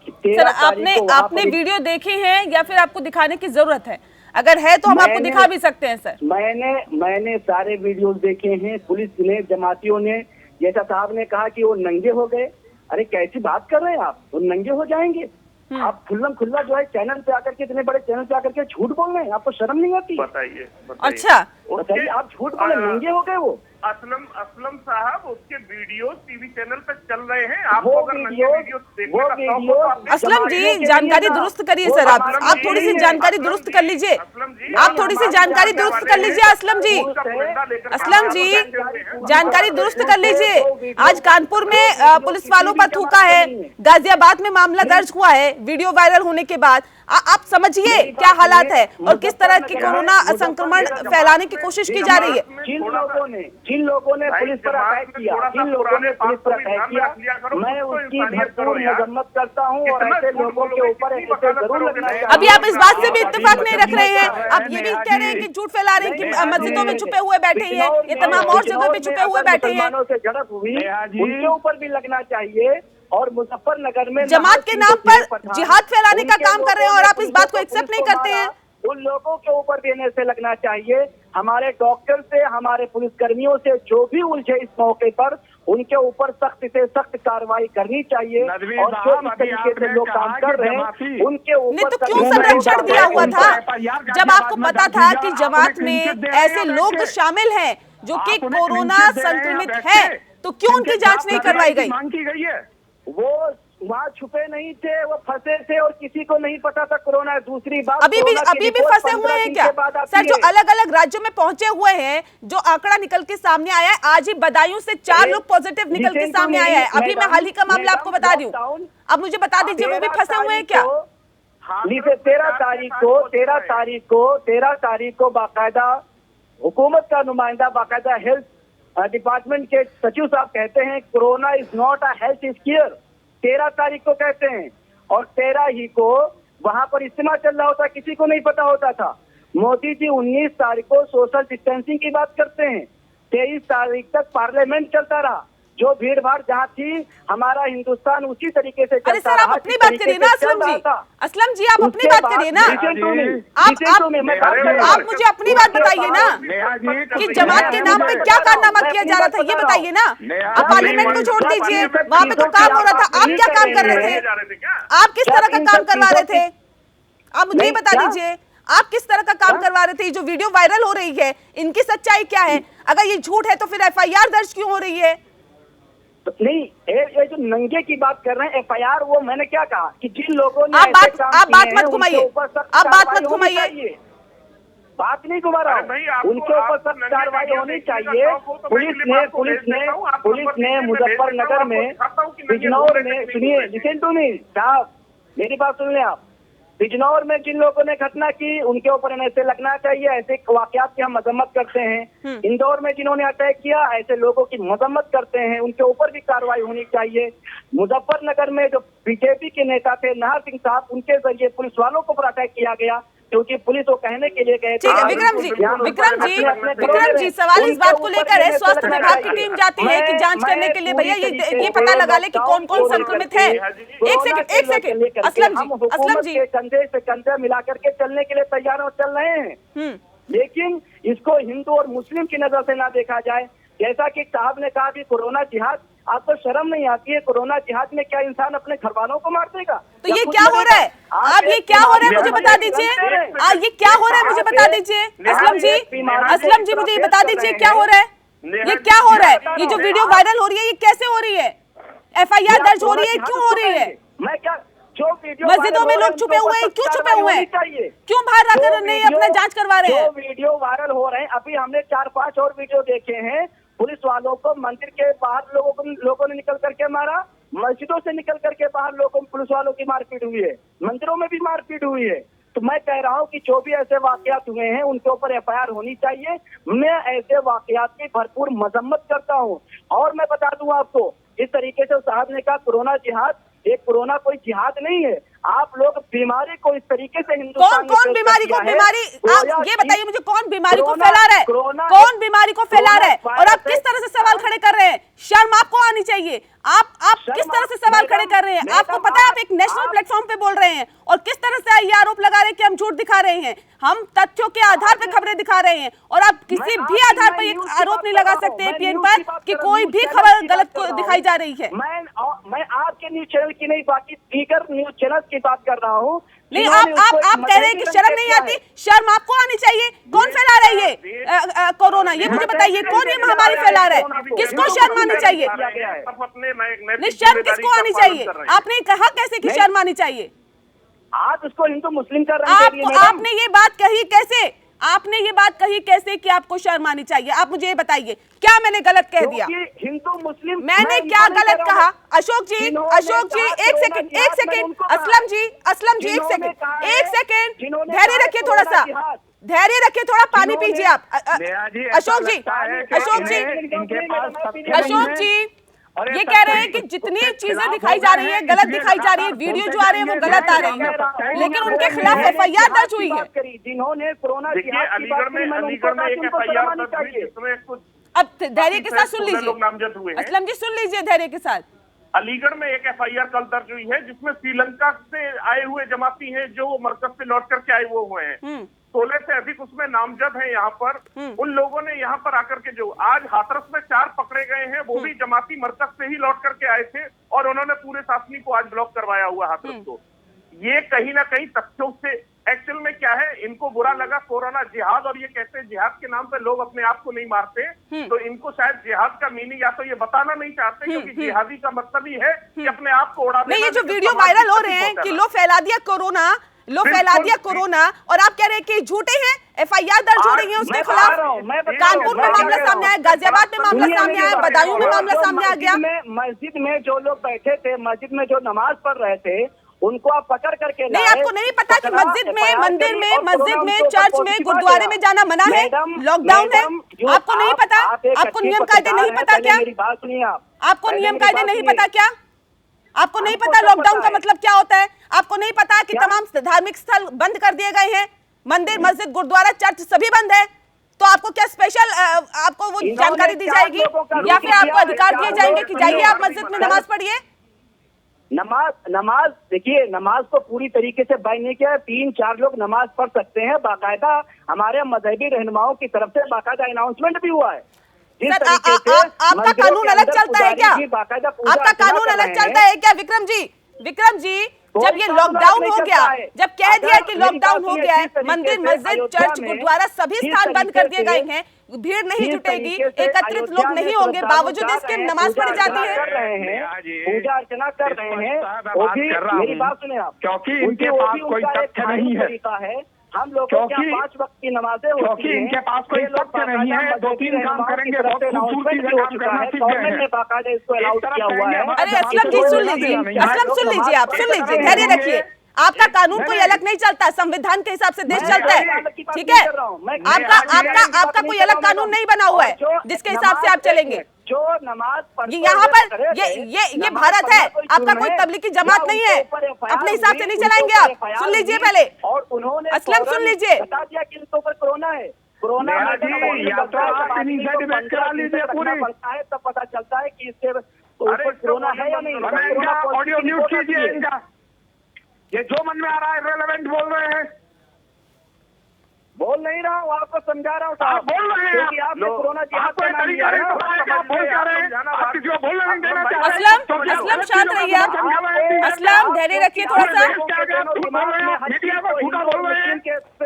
कि 13 तारीख को वहां आपने पर वीडियो देखे हैं या फिर आपको दिखाने की जरूरत है? अगर है तो हम आपको दिखा भी सकते हैं सर। मैंने सारे वीडियोस देखे हैं। पुलिस ने, जमातियों ने, जैसा साहब ने कहा कि वो नंगे हो गए। अरे कैसी बात कर रहे हैं आप? वो नंगे हो जाएंगे? आप खुल्लम खुल्ला जो है चैनल पे आकर के, इतने बड़े चैनल पे आकर के झूठ बोल रहे हैं। आपको शर्म नहीं आती? बताइए अच्छा, बताइए, आप झूठ बोले नंगे हो गए। वो असलम साहब, उसके वीडियो टीवी चैनल पे चल रहे हैं। आपको वो अगर वीडियो असलम जी जानकारी दुरुस्त करिए सर। आप थोड़ी सी जानकारी दुरुस्त कर लीजिए। आप थोड़ी सी जानकारी दुरुस्त कर लीजिए असलम जी। असलम जी जानकारी दुरुस्त कर लीजिए। आज कानपुर में पुलिस वालों पर थूका है, गाजियाबाद में मामला दर्ज हुआ है वीडियो वायरल होने के बाद। आप समझिए क्या हालात है और किस तरह की कोरोना संक्रमण फैलाने की कोशिश की जा रही है। जिन लोगों ने पुलिस पर अटैक किया, मैं उसकी भरपूर मजम्मत करता हूँ और ऐसे लोगों के ऊपर ऐसे जरूर लगना चाहिए। अभी आप इस बात से भी इत्तेफाक नहीं रख रहे हैं, आप ये भी कह रहे हैं कि झूठ फैला रहे हैं कि मस्जिदों में छुपे हुए बैठे हैं, ये तमाम और जगह पे छुपे हुए बैठे हैं। से झड़प हुई, उनके ऊपर भी लगना चाहिए। और मुजफ्फरनगर में जमात के नाम पर जिहाद फैलाने का काम कर रहे हैं और आप इस बात को एक्सेप्ट नहीं करते हैं। उन लोगों के ऊपर देने से लगना चाहिए। हमारे डॉक्टर से, हमारे पुलिसकर्मियों से जो भी उलझे इस मौके पर, उनके ऊपर सख्त से सख्त कार्रवाई करनी चाहिए। और जो इस तरीके से लोग काम कर रहे हैं उनके ऊपर नहीं तो क्यों संरक्षण दिया हुआ था? जब आपको पता था कि जमात में ऐसे लोग शामिल हैं जो कि कोरोना संक्रमित है, तो क्यों उनकी जांच नहीं करवाई गई? वो वहाँ छुपे नहीं थे, वो फंसे थे और किसी को नहीं पता था कोरोना। दूसरी बात, अभी भी फंसे हुए हैं क्या सर? जो अलग अलग राज्यों में पहुंचे हुए हैं, जो आंकड़ा निकल के सामने आया है, आज ही बदायूं से 4 लोग पॉजिटिव निकल के सामने आया है। अभी मैं हाल ही का मामला आपको बता रही हूँ, अब मुझे बता दीजिए वो भी फंसे हुए हैं क्या? 13 तारीख को बाकायदा हुकूमत का नुमाइंदा, बाकायदा हेल्थ डिपार्टमेंट के सचिव साहब कहते हैं corona is not a health square. 13 तारीख को कहते हैं और 13 ही को वहां पर इज्तिमा चल रहा होता, किसी को नहीं पता होता था। मोदी जी 19 तारीख को सोशल डिस्टेंसिंग की बात करते हैं। 23 तारीख तक पार्लियामेंट चलता रहा। जो भीड़ भाड़ जहाँ थी, हमारा हिंदुस्तान उसी तरीके से चलता रहा। अरे सर आप अपनी बात करिए ना असलम जी। असलम जी आप अपनी बात करिए ना। आप मुझे अपनी बात बताइए ना कि जमात के नाम पे क्या कारनामा किया जा रहा था, ये बताइए ना। आप पार्लियामेंट को छोड़ दीजिए, वहाँ पे तो काम हो रहा था, आप क्या काम कर रहे थे? आप किस तरह का काम करवा रहे थे? आप मुझे बता दीजिए, आप किस तरह का काम करवा रहे थे? जो वीडियो वायरल हो रही है, इनकी सच्चाई क्या है? अगर ये झूठ है तो फिर FIR दर्ज क्यों हो रही है? नहीं, ये जो नंगे की बात कर रहे हैं, FIR, वो मैंने क्या कहा कि जिन लोगों ने आप बात मत घुमाइए, आप बात मत घुमाइए। बात नहीं घुमा रहा हूँ, उनके ऊपर सख्त कार्रवाई होनी चाहिए। पुलिस ने मुजफ्फरनगर में, बिजनौर में, सुनिए, लिसन टू मी साहब, मेरी बात सुन लें आप। बिजनौर में जिन लोगों ने घटना की उनके ऊपर ऐसे लगना चाहिए। ऐसे वाकयात की हम मजम्मत करते हैं। इंदौर में जिन्होंने अटैक किया, ऐसे लोगों की मजम्मत करते हैं, उनके ऊपर भी कार्रवाई होनी चाहिए। मुजफ्फरनगर में जो बीजेपी के नेता थे नाहर सिंह साहब, उनके जरिए पुलिस वालों के ऊपर अटैक किया गया, क्योंकि पुलिस वो कहने के लिए गए थे। ठीक है विक्रम जी सवाल इस बात को लेकर है, स्वास्थ्य विभाग की टीम जाती है कि जांच करने के लिए भैया ये पता लगा ले कि कौन कौन संक्रमित है। एक सेकंड असलम जी कंधे से कंधे मिला करके चलने के लिए तैयार और चल रहे हैं, लेकिन इसको हिंदू और मुस्लिम की नजर से ना देखा जाए। जैसा कि साहब ने कहा कि कोरोना जिहाद, आपको शर्म नहीं आती है? कोरोना जिहाद में क्या इंसान अपने घर वालों को मार देगा? तो ये क्या हो रहा है? आप ये क्या हो रहा है मुझे बता दीजिए। ये क्या हो रहा है मुझे बता दीजिए असलम जी मुझे ये बता दीजिए क्या हो रहा है? ये क्या हो रहा है? ये जो वीडियो वायरल हो रही है ये कैसे हो रही है? FIR दर्ज हो रही है, क्यों हो रही है? मैं क्या जो वीडियो मस्जिदों में लोग छुपे हुए हैं, क्यों छुपे हुए हैं? क्यों बाहर आकर नहीं अपना जांच करवा रहे हैं? वीडियो वायरल हो रहे हैं, अभी हमने 4-5 और वीडियो देखे हैं। पुलिस वालों को मंदिर के बाहर लोगों ने निकल करके मारा, मस्जिदों से निकल करके बाहर पुलिस वालों की मारपीट हुई है, मंदिरों में भी मारपीट हुई है। तो मैं कह रहा हूँ कि जो भी ऐसे वाकयात हुए हैं उनके ऊपर FIR होनी चाहिए। मैं ऐसे वाकयात की भरपूर मजम्मत करता हूँ। और मैं बता दूं आपको, इस तरीके से साहब ने कहा कोरोना जिहाद, एक कोरोना कोई जिहाद नहीं है। आप लोग बीमारी को इस तरीके से हिंदुस्तान कौन बीमारी को ये बताइए मुझे, कौन बीमारी को फैला रहा है? कौन बीमारी को फैला रहा है? और आप किस तरह से सवाल खड़े कर रहे हैं? शर्म आपको आनी चाहिए। आप किस तरह से सवाल खड़े कर रहे हैं? आपको पता है आप एक नेशनल प्लेटफॉर्म पे बोल रहे हैं और किस तरह से ये आरोप लगा रहे हैं कि हम झूठ दिखा रहे हैं, हम तथ्यों के आधार पर खबरें दिखा रहे हैं। और आप किसी भी आधार पर ये आरोप नहीं लगा सकते APN पर कि कोई भी खबर गलत दिखाई जा रही है। मैं आपके न्यूज चैनल की नहीं, बाकी दीगर न्यूज चैनल की बात कर रहा हूँ। नहीं आप कह रहे हैं कि शर्म नहीं आती? शर्म आपको आनी चाहिए। कौन फैला रहा है ये कोरोना? ये मुझे बताइए, कौन ये महामारी फैला रहा है? किसको शर्म आनी चाहिए? नहीं शर्म किसको आनी चाहिए? आपने कहा कैसे कि शर्म आनी चाहिए? आप इसको हिंदू मुस्लिम कर रहे हैं। आपने ये बात कही कैसे? आपने ये बात कही कैसे कि आपको शर्म आनी चाहिए? आप मुझे ये बताइए, क्या मैंने गलत कह दिया? हिंदू मुस्लिम मैंने क्या गलत कहा? अशोक जी एक सेकंड असलम जी एक सेकंड धैर्य रखिए, थोड़ा सा धैर्य रखिए, थोड़ा पानी पीजिए आप। अशोक जी ये कह रहे हैं कि जितनी चीजें दिखाई जा रही है गलत दिखाई जा रही है, वीडियो जो आ रही है वो गलत आ रही है, लेकिन उनके खिलाफ FIR दर्ज हुई है। जिन्होंने कोरोना अलीगढ़ में एक FIR दर्ज हुई जिसमें कुछ अब धैर्य के साथ सुन लीजिए असलम जी, सुन लीजिए धैर्य के साथ। अलीगढ़ में एक FIR कल दर्ज हुई है जिसमें श्रीलंका से आए हुए जमाती हैं जो मरकज से लौट करके आए हुए हैं। 16 से अधिक उसमें नामजद है। यहाँ पर उन लोगों ने यहाँ पर आकर के जो आज हाथरस में 4 पकड़े गए हैं वो भी जमाती मरकज से ही लौट करके आए थे और उन्होंने पूरे शासनी को आज ब्लॉक करवाया हुआ हाथरस को। ये कहीं ना कहीं तथ्यों से एक्चुअल में क्या है, इनको बुरा लगा कोरोना जिहाद और ये कहते हैं जिहाद के नाम पे लोग अपने आप को नहीं मारते, तो इनको शायद जिहाद का मीनिंग या तो ये बताना नहीं चाहते क्योंकि जिहादी का मतलब ही है कि अपने आप को उड़ा देना। नहीं, ये जो वीडियो वायरल हो रहे हैं कि लो फैला दिया कोरोना और आप कह रहे हैं कि झूठे हैं, FIR दर्ज हो रही है उसके खिलाफ। कानपुर में मामला सामने आया, गाजियाबाद में मामला सामने आया, बदायूं में मामला सामने आ गया। मस्जिद में जो लोग बैठे थे, मस्जिद में जो नमाज पढ़ रहे थे, उनको आप पकड़ करके नहीं, आपको नहीं पता कि मस्जिद में, मंदिर में, मस्जिद में, चर्च में, गुरुद्वारे में जाना मना है, लॉकडाउन है? आपको नहीं पता? आपको नियम कायदे नहीं पता क्या? आपको नियम कायदे नहीं पता क्या? आपको नहीं पता लॉकडाउन का मतलब क्या होता है? आपको नहीं पता कि तमाम धार्मिक स्थल बंद कर दिए गए हैं, मंदिर, मस्जिद, गुरुद्वारा, चर्च सभी बंद है? तो आपको क्या स्पेशल आपको वो जानकारी दी जाएगी या फिर आपको अधिकार दिए जाएंगे कि जाइए आप मस्जिद में नमाज पढ़िए? नमाज देखिए, नमाज को पूरी तरीके से बैन नहीं किया है। 3-4 लोग नमाज पढ़ सकते हैं, बाकायदा हमारे मजहबी रहनुमाओं की तरफ से बाकायदा अनाउंसमेंट भी हुआ है। आपका कानून अलग चलता है क्या? आपका कानून अलग चलता है क्या? विक्रम जी जब ये लॉकडाउन हो गया, जब कह दिया कि लॉकडाउन हो गया है, मंदिर, मस्जिद, चर्च, गुरुद्वारा सभी स्थान बंद कर दिए गए हैं, भीड़ नहीं जुटेगी, एकत्रित लोग नहीं होंगे, बावजूद इसके नमाज पढ़ी जाती है, पूजा अर्चना कर रहे हैं। वो भी मेरी बात सुने आप, क्योंकि इनके पास कोई तथ्य नहीं है, हम लोग क्या 5 वक्त की नमाजें होती हैं, क्योंकि इनके पास कोई तथ्य नहीं है, 2-3 काम करेंगे, बहुत खूबसूरती से काम करना सीख गए हैं। बाकायदा इसको अलाउड किया हुआ है। अरे असलम जी सुन लीजिए, आप सुन लीजिए, धैर्य रखिए। आपका कानून कोई अलग नहीं चलता, संविधान के हिसाब से देश चलता है, ठीक है? आपका कोई अलग कानून नहीं बना हुआ है जिसके हिसाब से आप चलेंगे। जो नमाज पढ़ते यहाँ हुए पर खड़े थे, ये नमाज भारत है, पढ़ना आपका जुर्म कोई है, तबलीगी जमात या नहीं उनके है, ऊपर FIR अपने हिसाब से हुई, नहीं उनके चलाएंगे ऊपर आप। FIR सुन लीजिए हुई, पहले, और उन्होंने असलम सुन फौरन लीजिए। बता दिया कि इनके ऊपर कोरोना है। कोरोना नेहा में जब जी, या तो आप इनिशिएटिव करा लीजिए पूरी। पड़ता है तब पता चलता है कि इसके अरे ऊपर कोरोना है या नहीं। हमें इनका ऑडियो म्यूट कीजिए इनका। ये जो मन में आ रहा है रेलेवेंट बोल रहे हैं। बोल नहीं रहा हूँ, आपको समझा रहा हूँ आप साहब, बोल रहे हैं, क्योंकि आपने कोरोना जिहाद आपको का एक नाम तरीका लिया है नहीं ना। पता है कि आप बोल क्या रहे हैं। आप किसी को बोलने नहीं देना चाह रहे हैं। असलम शांत रहिए आप। असलम धैर्य रखिए थोड़ा सा। मीडिया को झूठा बोल रहे हैं,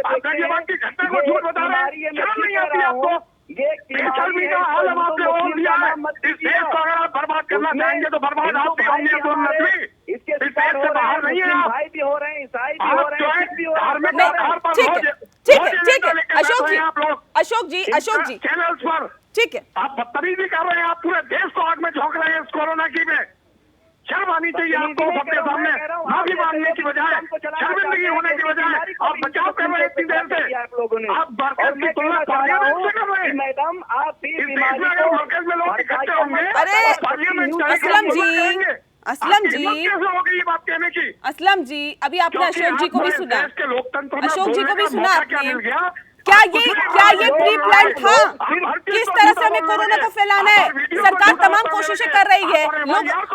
आप गाजियाबाद की घटना को झूठ बता रहे हैं। शर्म नहीं आती आपको? बेशर्मी का हाल हम आपने और दिया है। इस देश को अगर आप बर्बाद करना चाहेंगे तो बर्बाद आप भी होंगे, अब्दुल नकवी। इसके इस देश शिकार हो से रहे बाहर हैं, नहीं है मुस्लिम आप। भाई भी हो रहे हैं, ईसाई भी हो आप रहे जो हैं, है सिख भी हो रहे धार्मिक हैं। आधार पर ठीक है, रोज ठीक है, रोज ठीक है, लेके बैठ अशोक रहे जी, हैं आप लोग अशोक जी, चैनल्स पर। ठीक है। आप बदतमीजी कर रहे हैं, आप पूरे देश को आग में झोंक रहे हैं इस कोरोना की में। शर्म आनी चाहिए आपको सबके सामने। माफी मांगने की बजाय, शर्मिंदगी होने की बजाय आप बचाव कर रहे हैं इतनी देर से। आप मरकज की तुलना पार्लियामेंट से कर रहे हैं। मैडम आप इस देश में अगर मरकज में लोग इकट्ठे होंगे अरे, तो पार्लियामेंट असलम जी, असलम जी, कैसे होगी ये बात कहने की? असलम जी, अभी आपने अशोक जी को भी सुना, देश के लोकतंत्र में अशोक जी को भी बोलने का सुना मौका क्या आपने। मिल गया? क्या ये प्री प्लान था? किस तरह से हमें कोरोना को फैलाना है? सरकार तमाम कोशिशें कर रही है,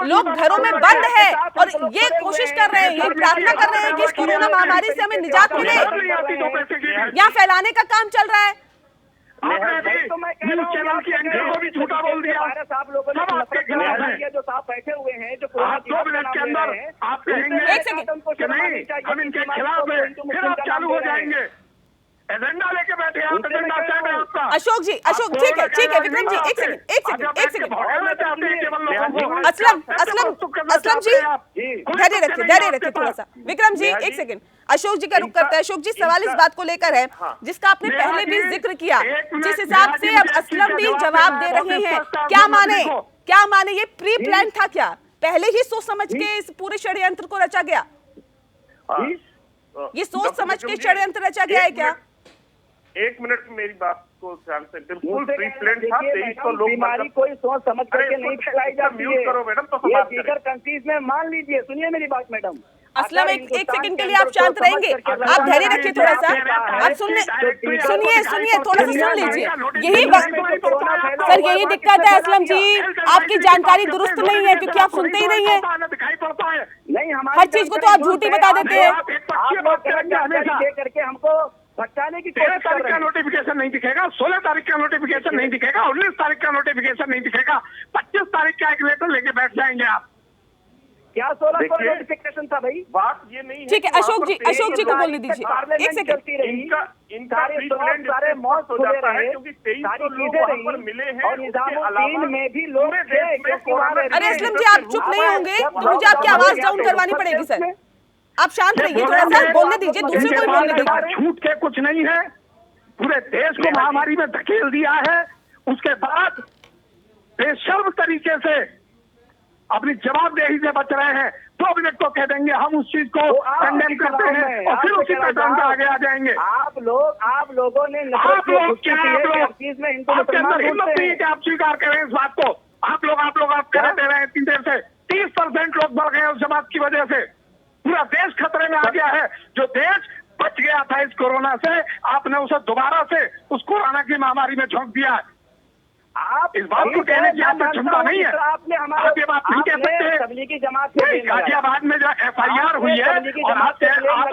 लोग घरों में बंद है और ये कोशिश कर रहे हैं, ये प्रार्थना कर रहे हैं कि इस कोरोना महामारी से हमें निजात मिले। यहाँ फैलाने का काम चल रहा है। आपने भी न्यूज चैनल की एंकर को भी झूठा बोल दिया। आप लोगों ने सब आपके खिलाफ है। जो साहब बैठे हुए हैं, जो आप 2 मिनट के अंदर आप कहेंगे एक सेकंड कि नहीं हम इनके खिलाफ है, फिर आप चालू हो जाएंगे। एजेंडा लेके बैठे हैं आप, एजेंडा सेट है आपका। अशोक जी, अशोक, ठीक है विक्रम जी, एक सेकंड। भगाना चाहते हैं केवल लोगों को। असलम जी, धैर्य रखिए थोड़ा सा। विक्रम जी, एक सेकंड, अशोक जी का रुख करते हैं। अशोक जी, सवाल इस बात को लेकर है जिसका आपने पहले भी जिक्र किया, जिस हिसाब से अब असलम भी जवाब दे रहे हैं, क्या माने ये प्री प्लान था? क्या पहले ही सोच समझ के इस पूरे षड्यंत्र को रचा गया? ये सोच समझ के षड्यंत्र रचा गया है क्या? 1 मिनट मेरी बात को ध्यान से, बिल्कुल प्री प्लान था। 2300 लोग बीमारी कोई सोच समझ करके नहीं फैलाई जाती है। म्यूट करो मैडम तो ये दीगर कंट्रीज में मान लीजिए, सुनिए मेरी बात मैडम। असलम एक सेकंड के लिए आप शांत रहेंगे? आप धैर्य रखिए थोड़ा सा। आप सुनिए थोड़ा सा सुन लीजिए। यही सर, यही दिक्कत है असलम जी, आपकी जानकारी दुरुस्त नहीं है क्योंकि आप सुनते ही नहीं है। हर चीज को तो आप झूठी बता देते हैं। करके हमको भटकाने की 13 तारीख का नोटिफिकेशन नहीं दिखेगा, 16 तारीख का नोटिफिकेशन नहीं दिखेगा, 19 तारीख का नोटिफिकेशन नहीं दिखेगा, 25 तारीख का एक लेटर लेके बैठ जाएंगे आप। क्या 16 को नोटिफिकेशन था भाई? बात ये नहीं है। ठीक है, अशोक जी को बोलने दीजिए, एक सेकंड। इनका सारे मौत हो जाता है क्योंकि 2300 लोग वहाँ पर मिले हैं। और निजामुद्दीन में भी लोग थे। अरे असलम जी, आप चुप नहीं होंगे तो मुझे आपकी आवाज डाउन करवानी पड़ेगी सर। आप शांत रहिए थोड़ा सा, बोलने दीजिए, दूसरे को बोलने दीजिए। झूठ के कुछ नहीं है, पूरे देश को महामारी में धकेल दिया है। उसके बाद बेशर्म तरीके से अपनी जवाबदेही से बच रहे हैं। 2 मिनट को कह देंगे हम उस चीज को कंडेम करते हैं और फिर उसी पैटर्न पे आगे आ जाएंगे। आप लोगों ने आपके अंदर हिम्मत नहीं है कि आप स्वीकार करें इस बात को। आप कह दे रहे हैं इतनी देर से 30% लोग बढ़ गए उस जमात की वजह से। पूरा देश खतरे में आ गया है। जो देश बच गया था इस कोरोना से, आपने उसे दोबारा से उस कोरोना की महामारी में झोंक दिया है। आप इस बात को कहने की आपको क्षमता नहीं है। आप ये बात नहीं कह सकते। तबलीगी जमात गाजियाबाद में जो FIR हुई है और आप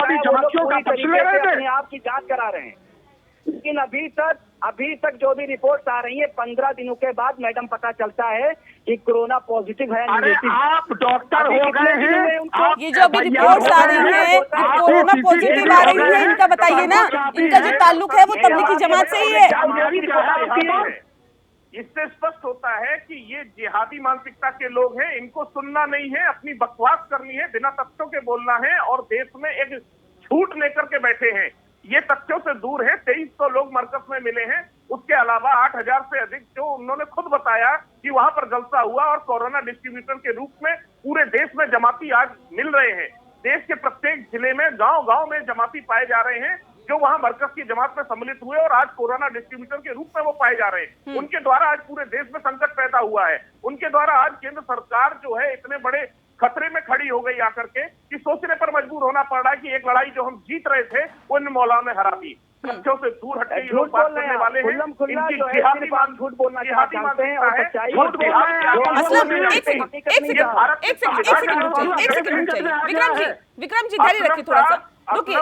अभी जमातियों का पक्ष ले रहे थे, आपकी जांच करा रहे हैं। लेकिन अभी तक जो भी रिपोर्ट आ रही है, 15 दिनों के बाद मैडम पता चलता है कि कोरोना पॉजिटिव है। अरे आप डॉक्टर हो गए हैं। ये जो अभी रिपोर्ट्स आ रही है, कोरोना पॉजिटिव आ रही है, इनका बताइए ना, इनका जो ताल्लुक है वो तबलीगी जमात से ही है। इससे स्पष्ट होता है कि ये जिहादी मानसिकता के लोग हैं। इनको सुनना नहीं है, अपनी बकवास करनी है, बिना तथ्यों के बोलना है और देश में एक झूठ लेकर के बैठे हैं। ये तथ्यों से दूर है। 2300 लोग मरकज में मिले हैं, उसके अलावा 8000 से अधिक जो उन्होंने खुद बताया कि वहां पर जलसा हुआ और कोरोना डिस्ट्रीब्यूटर के रूप में पूरे देश में जमाती आज मिल रहे हैं। देश के प्रत्येक जिले में, गांव-गांव में जमाती पाए जा रहे हैं। जो वहां मरकज की जमात में सम्मिलित हुए और आज कोरोना डिस्ट्रीब्यूटर के रूप में वो पाए जा रहे हैं, उनके द्वारा आज पूरे देश में संकट पैदा हुआ है। उनके द्वारा आज केंद्र सरकार जो है इतने बड़े खतरे में खड़ी हो गई आकर के कि सोचने पर मजबूर होना पड़ रहा है कि एक लड़ाई जो हम जीत रहे थे वो इन मौलाओं ने हरा दी। तथ्यों से दूर हटके ये लोग बात करने वाले हैं, इनकी जिहादी मान झूठ बोलना चाहते हैं और सच्चाई झूठ बोलना है। विक्रम जी धैर्य रखिए, थोड़ा सा रुकिए।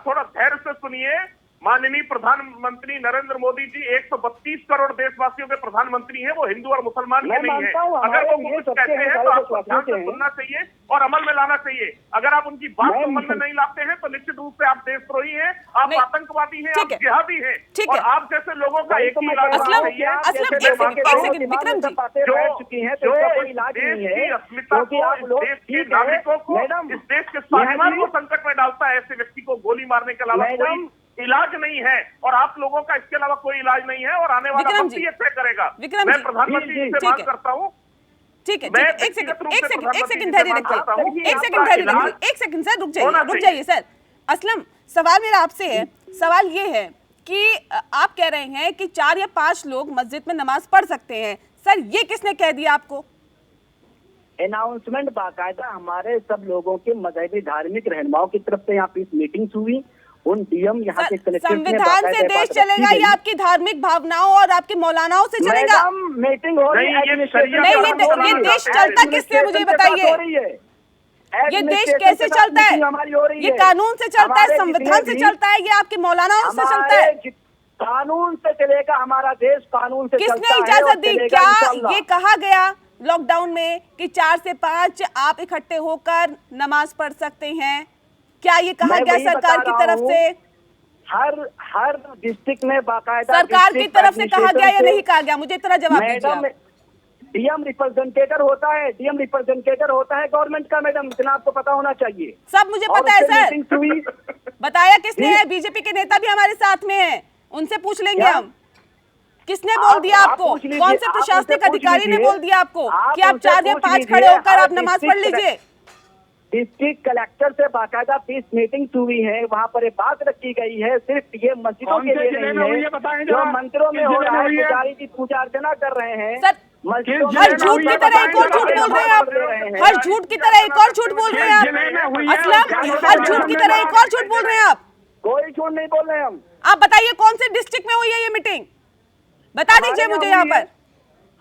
थोड़ा धैर्य से सुनिए। माननीय प्रधानमंत्री नरेंद्र मोदी जी 132 करोड़ देशवासियों के प्रधानमंत्री हैं, वो हिंदू और मुसलमान के नहीं है। अगर वो कुछ कहते हैं तो आपको ध्यान से सुनना चाहिए और अमल में लाना चाहिए। अगर आप उनकी बात को अमल में नहीं लाते हैं तो निश्चित रूप से आप देशद्रोही हैं, आप आतंकवादी हैं, आप जिहादी हैं और आप जैसे लोगों का एक ही इलाज होना चाहिए। विक्रम जी देश के नागरिकों को, इस देश के स्वाभिमान को संकट में डालता है, ऐसे व्यक्ति को गोली मारने के अलावा कोई इलाज नहीं है और आप लोगों का इसके अलावा कोई इलाज नहीं है और आने वाला वक्त ये तय करेगा। मैं प्रधानमंत्री जी से मांग करता हूँ, ठीक है, एक सेकंड धैर्य रखिए, एक सेकंड सर, रुक जाइए सर। असलम, सवाल मेरा आपसे है, सवाल ये है कि आप कह रहे हैं कि 4 या 5 लोग मस्जिद में नमाज पढ़ सकते हैं। सर ये किसने कह दिया आपको? अनाउंसमेंट बाकायदा हमारे सब लोगों के मजहबी धार्मिक रहनुमाओं की तरफ से यहाँ पे मीटिंग्स हुई। उन डीएम यहाँ के संविधान से देश चलेगा या आपकी धार्मिक भावनाओं और आपके मौलानाओं से चलेगा? मीटिंग हो रही है, नहीं, ये देश चलता किससे, मुझे बताइए। ये देश कैसे चलता है? ये कानून से चलता है, संविधान से चलता है, ये आपके मौलानाओं से चलता है? कानून से चलेगा हमारा देश, कानून से। किसने इजाजत दी? क्या ये कहा गया लॉकडाउन में कि 4 से 5 आप इकट्ठे होकर नमाज पढ़ सकते हैं? क्या ये कहा गया सरकार की तरफ से? हर डिस्ट्रिक्ट में बाकायदा सरकार की तरफ से कहा गया या नहीं कहा गया? मुझे इतना जवाब दीजिए। डीएम रिप्रेजेंटेटिव होता है, डीएम रिप्रेजेंटेटिव होता है गवर्नमेंट का। मैडम इतना आपको पता होना चाहिए। सब मुझे पता है सर। बताया किसने है? बीजेपी के नेता भी हमारे साथ में है, उनसे पूछ लेंगे हम। किसने बोल दिया आपको? कौन से प्रशासनिक अधिकारी ने बोल दिया आपको कि आप 4 या 5 खड़े होकर आप नमाज पढ़ लीजिए? डिस्ट्रिक्ट कलेक्टर से बाकायदा 20 मीटिंग हुई है, वहाँ पर एक बात रखी गई है। सिर्फ ये मस्जिदों के लिए नहीं है, जो मंदिरों में हो रहा है, पुजारी की पूजा अर्चना कर रहे हैं। हर झूठ की तरह एक और झूठ बोल रहे हैं आप। हर झूठ की तरह एक और झूठ बोल रहे हैं आप। असलम, हर झूठ की तरह एक और झूठ बोल रहे हैं आप। कोई झूठ नहीं बोल रहे हम। आप बताइए कौन से डिस्ट्रिक्ट में हुई है ये मीटिंग? बता दीजिए मुझे यहाँ पर।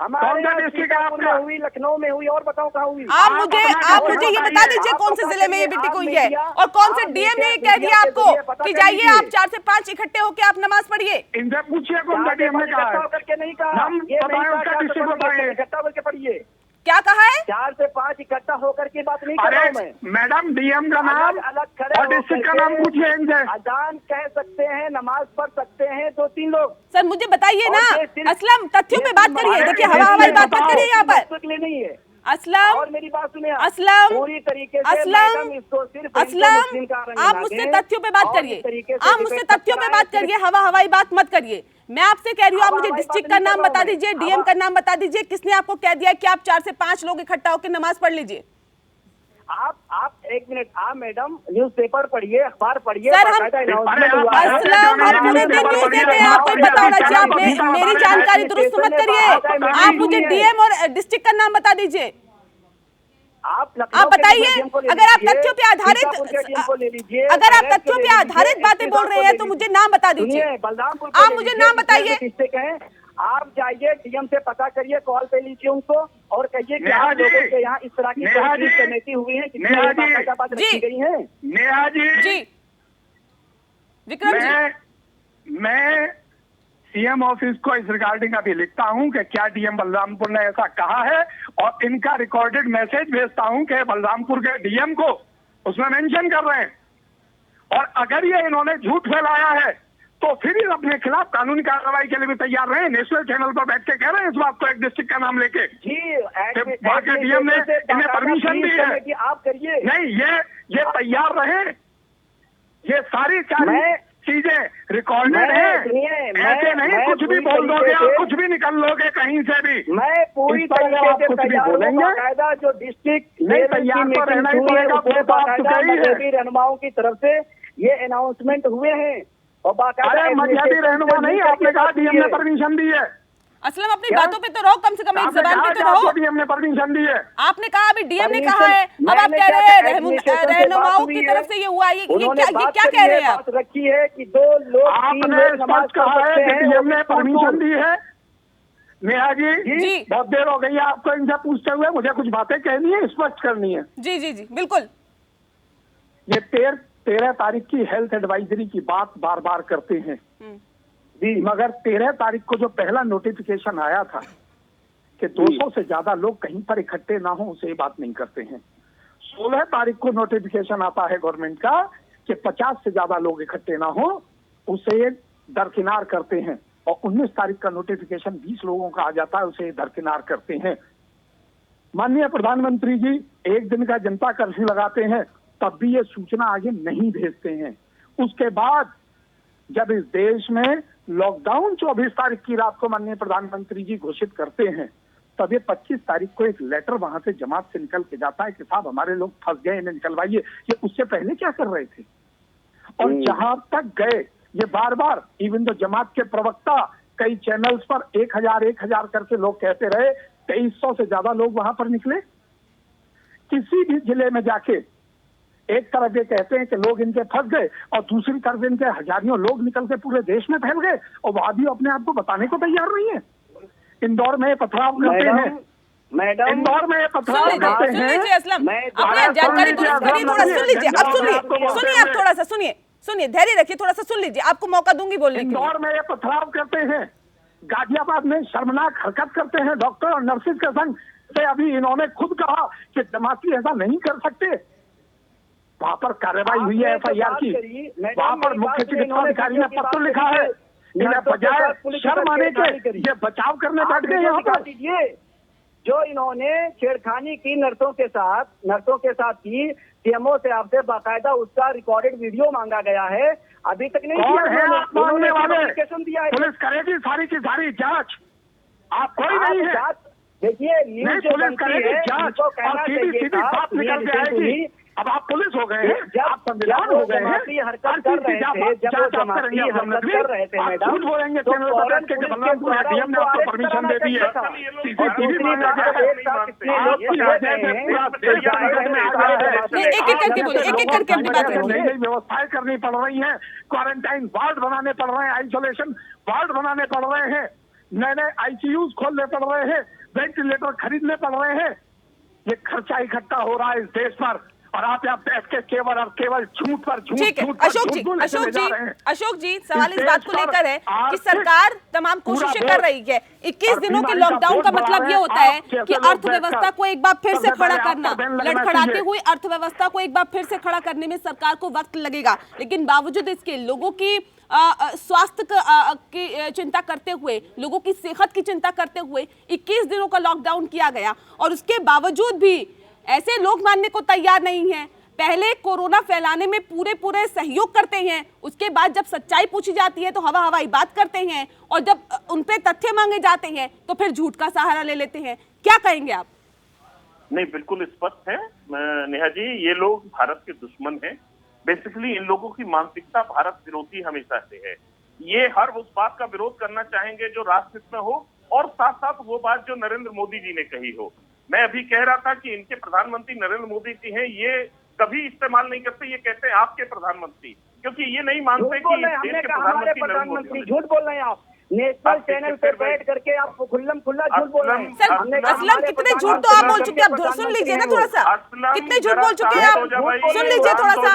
हमारे डिस्ट्रिक्ट में हुई, लखनऊ में हुई, और बताओ कहाँ हुई? आप मुझे ये बता दीजिए कौन से जिले में ये मीटिंग हुई है और कौन से डीएम ने ये कह दिया आपको कि जाइए आप 4 से 5 इकट्ठे होकर आप नमाज पढ़िए? इनसे पूछिए कौन सा डीएम ने कहा करके नहीं कहा, इकट्ठा होकर पढ़िए। क्या कहा है? 4 से 5 इकट्ठा होकर की बात नहीं कर रहा हूँ मैं। मैडम डीएम का नाम और डिस्ट्रिक्ट का नाम पूछिए इनसे। अजान कह सकते हैं, नमाज पढ़ सकते हैं 2-3 लोग। सर मुझे बताइए ना, असलम तथ्यों पे बात करिए। देखिए हवाई बात मत करिए यहाँ पर। नहीं है असलम, और मेरी बात सुनिए, असलम पूरी तरीके से असलम, आप मुझसे तथ्यों पे बात करिए। आप मुझसे तथ्यों पे बात करिए, हवाई बात मत करिए। मैं आपसे कह रही हूँ, आप मुझे डिस्ट्रिक्ट का नाम बता दीजिए, डीएम का नाम बता दीजिए। किसने आपको कह दिया कि आप 4 से 5 लोग इकट्ठा होकर नमाज पढ़ लीजिए? आप 1 मिनट, आप मैडम न्यूज़पेपर पढ़िए, अखबार पढ़िए। सर हम पूरे दिन न्यूज देते हैं, आपको पता होना चाहिए। आप मेरी जानकारी दुरुस्त मत करिए। आप मुझे डीएम और डिस्ट्रिक्ट का नाम बता दीजिए। आप बताइए, अगर आप तथ्यों पे आधारित बातें बोल रहे हैं तो मुझे नाम बता दीजिए। आप मुझे नाम बताइए। आप जाइए डीएम से पता करिए, कॉल पे लीजिए उनको और कहिए कि आप लोगों के यहाँ इस तरह की कमेटी हुई है, रखी गई है। नेहा जी, विक्रम जी, मैं सीएम ऑफिस को इस रिगार्डिंग अभी लिखता हूं कि क्या डीएम बलरामपुर ने ऐसा कहा है और इनका रिकॉर्डेड मैसेज भेजता हूं कि बलरामपुर के डीएम को उसमें मेंशन कर रहे हैं। और अगर ये इन्होंने झूठ फैलाया है तो फिर ये अपने खिलाफ कानूनी कार्रवाई के लिए भी तैयार रहे। नेशनल चैनल पर बैठ के कह रहे हैं इस बात को, एक डिस्ट्रिक्ट का नाम लेके। वहां के डीएम ने इन्हें परमिशन दी है। आप करिए नहीं, ये तैयार रहे। ये सारी चीजें रिकॉर्डेड है, ऐसे नहीं कुछ भी बोल दोगे आप, कुछ भी निकल लोगे कहीं से भी। मैं पूरी तरीके से कुछ भी बोलेंगे, जो डिस्ट्रिक्ट नहीं तैयार तो रहना ही पड़ेगा। रहनुमाओं की तरफ से ये अनाउंसमेंट हुए हैं और बाकायदा अरे मर्यादी रहनुमा नहीं, आपने कहा डीएम ने परमिशन दी है। असलम अपनी बातों पे तो रहो, कम से कम एक जबान पे तो रहो। डीएम ने परमिशन दी है। आपने कहा अभी डीएम ने कहा है, अब आप कह रहे हैं रहनुमाओं की तरफ से ये हुआ, ये क्या कह रहे हैं आप? रखी है कि 2 लोग आपने स्पष्ट कहा है कि डीएम ने परमिशन दी है। नेहा जी बहुत देर हो गई है आपको इनसे पूछते हुए, मुझे कुछ बातें कहनी है, स्पष्ट करनी है। जी जी जी बिल्कुल। ये 13 तारीख की हेल्थ एडवाइजरी की बात बार बार करते हैं जी, मगर 13 तारीख को जो पहला नोटिफिकेशन आया था कि 200 से ज्यादा लोग कहीं पर इकट्ठे ना हो, उसे बात नहीं करते हैं। 16 तारीख को नोटिफिकेशन आता है गवर्नमेंट का कि 50 से ज्यादा लोग इकट्ठे ना हो, उसे दरकिनार करते हैं। और 19 तारीख का नोटिफिकेशन 20 लोगों का आ जाता है, उसे दरकिनार करते हैं। माननीय प्रधानमंत्री जी एक दिन का जनता कर्फ्यू लगाते हैं, तब भी ये सूचना आगे नहीं भेजते हैं। उसके बाद जब इस देश में लॉकडाउन 24 तारीख की रात को माननीय प्रधानमंत्री जी घोषित करते हैं, तब ये 25 तारीख को एक लेटर वहां से जमात से निकल के जाता है कि साहब हमारे लोग फंस गए, इन्हें निकलवाइए। ये उससे पहले क्या कर रहे थे? और जहां तक गए ये बार बार इवन तो जमात के प्रवक्ता कई चैनल्स पर 1000 करके लोग कहते रहे, 2300 से ज्यादा लोग वहां पर निकले। किसी भी जिले में जाके एक तरफ ये कहते हैं कि लोग इनके फंस गए और दूसरी तरफ इनके हजारों लोग निकल के पूरे देश में फैल गए, और वहां भी अपने आप को बताने को तैयार नहीं है। इंदौर में पथराव करते हैं, मैडम इंदौर में पथराव करते हैं। अपनी जानकारी दुरुस्त करिए, थोड़ा सुन लीजिए। अब सुनिए आप थोड़ा सा सुनिए, धैर्य रखिए, थोड़ा सा सुन लीजिए, आपको मौका दूंगी बोलने के लिए। इंदौर में ये पथराव करते हैं, गाजियाबाद में शर्मनाक हरकत करते हैं डॉक्टर और नर्सिस के संग से। अभी इन्होंने खुद कहा कि जमाती ऐसा नहीं कर सकते। वहां पर कार्रवाई हुई है FIR की, वहां पर मुख्य चिकित्साधिकारी ने पत्र लिखा है। इन्हें बजाय शर्म आने के ये बचाव करने बैठ गए यहाँ पर। जो इन्होंने छेड़खानी की नर्सों के साथ की, सीएमओ से आपसे बाकायदा उसका रिकॉर्डेड वीडियो मांगा गया है, अभी तक नहीं कौन है आप मांगने वाले? दिया है। पुलिस करेगी सारी की सारी जांच, आप कोई नहीं है। देखिए नहीं, पुलिस करेगी जांच और सीधी बात निकल के आएगी। अब आप पुलिस हो गए हैं, आप संविधान हो गए हैं, हरकत कर रहे थे, जब वो जमाती हरकत कर रहे थे मैडम, झूठ बोलेंगे चैनल पर बैठ के कि बलरामपुर डीएम ने आपको परमिशन दे दी है। सीसीटीवी मांगा गया है, आपकी वजह से पूरा देश संकट में आ गया है। एक एक करके बोलिए, एक एक करके अपनी बात रखिए। नई व्यवस्थाएं करनी पड़ रही हैं, क्वारंटाइन वार्ड बनाने पड़ रहे हैं, आइसोलेशन वार्ड बनाने पड़ रहे हैं, नए ICUs खोलने पड़ रहे हैं, वेंटिलेटर खरीदने पड़ रहे हैं। ये खर्चा इकट्ठा हो रहा है इस देश पर, और आप यहाँ बैठ के केवल झूठ पर झूठ। ठीक है अशोक जी सवाल इस बात को लेकर है कि सरकार तमाम कोशिशें कर रही है। 21 दिनों के लॉकडाउन का मतलब ये होता है कि अर्थव्यवस्था को एक बार फिर से खड़ा करना, लड़खड़ाती हुई अर्थव्यवस्था को एक बार फिर से खड़ा करने में सरकार को वक्त लगेगा। लेकिन बावजूद इसके लोगों की स्वास्थ्य की चिंता करते हुए, लोगों की सेहत की चिंता करते हुए 21 दिनों का लॉकडाउन किया गया, और उसके बावजूद भी ऐसे लोग मानने को तैयार नहीं हैं। पहले कोरोना फैलाने में पूरे सहयोग करते हैं, उसके बाद जब सच्चाई पूछी जाती है तो हवाई बात करते हैं, और जब उन पे तथ्य मांगे जाते हैं तो फिर झूठ का सहारा ले लेते हैं। क्या कहेंगे आप? नहीं, बिल्कुल स्पष्ट है नेहा जी, ये लोग भारत के दुश्मन हैं। बेसिकली इन लोगों की मानसिकता भारत विरोधी हमेशा से है। ये हर उस बात का विरोध करना चाहेंगे जो राष्ट्र हित में हो, और साथ साथ वो बात जो नरेंद्र मोदी जी ने कही हो। मैं अभी कह रहा था कि इनके प्रधानमंत्री नरेंद्र मोदी जी हैं, ये कभी इस्तेमाल नहीं करते, ये कहते हैं आपके प्रधानमंत्री, क्योंकि ये नहीं मानते कि देश के प्रधानमंत्री झूठ बोल रहे हैं आप। नेशनल चैनल पे बैठ करके आप खुल्ला झूठ बोल रहे हैं। असलम कितने झूठ तो आप बोल चुके हैं, आप सुन लीजिए ना थोड़ा सा, कितने झूठ बोल चुके हैं आप, सुन लीजिए थोड़ा सा,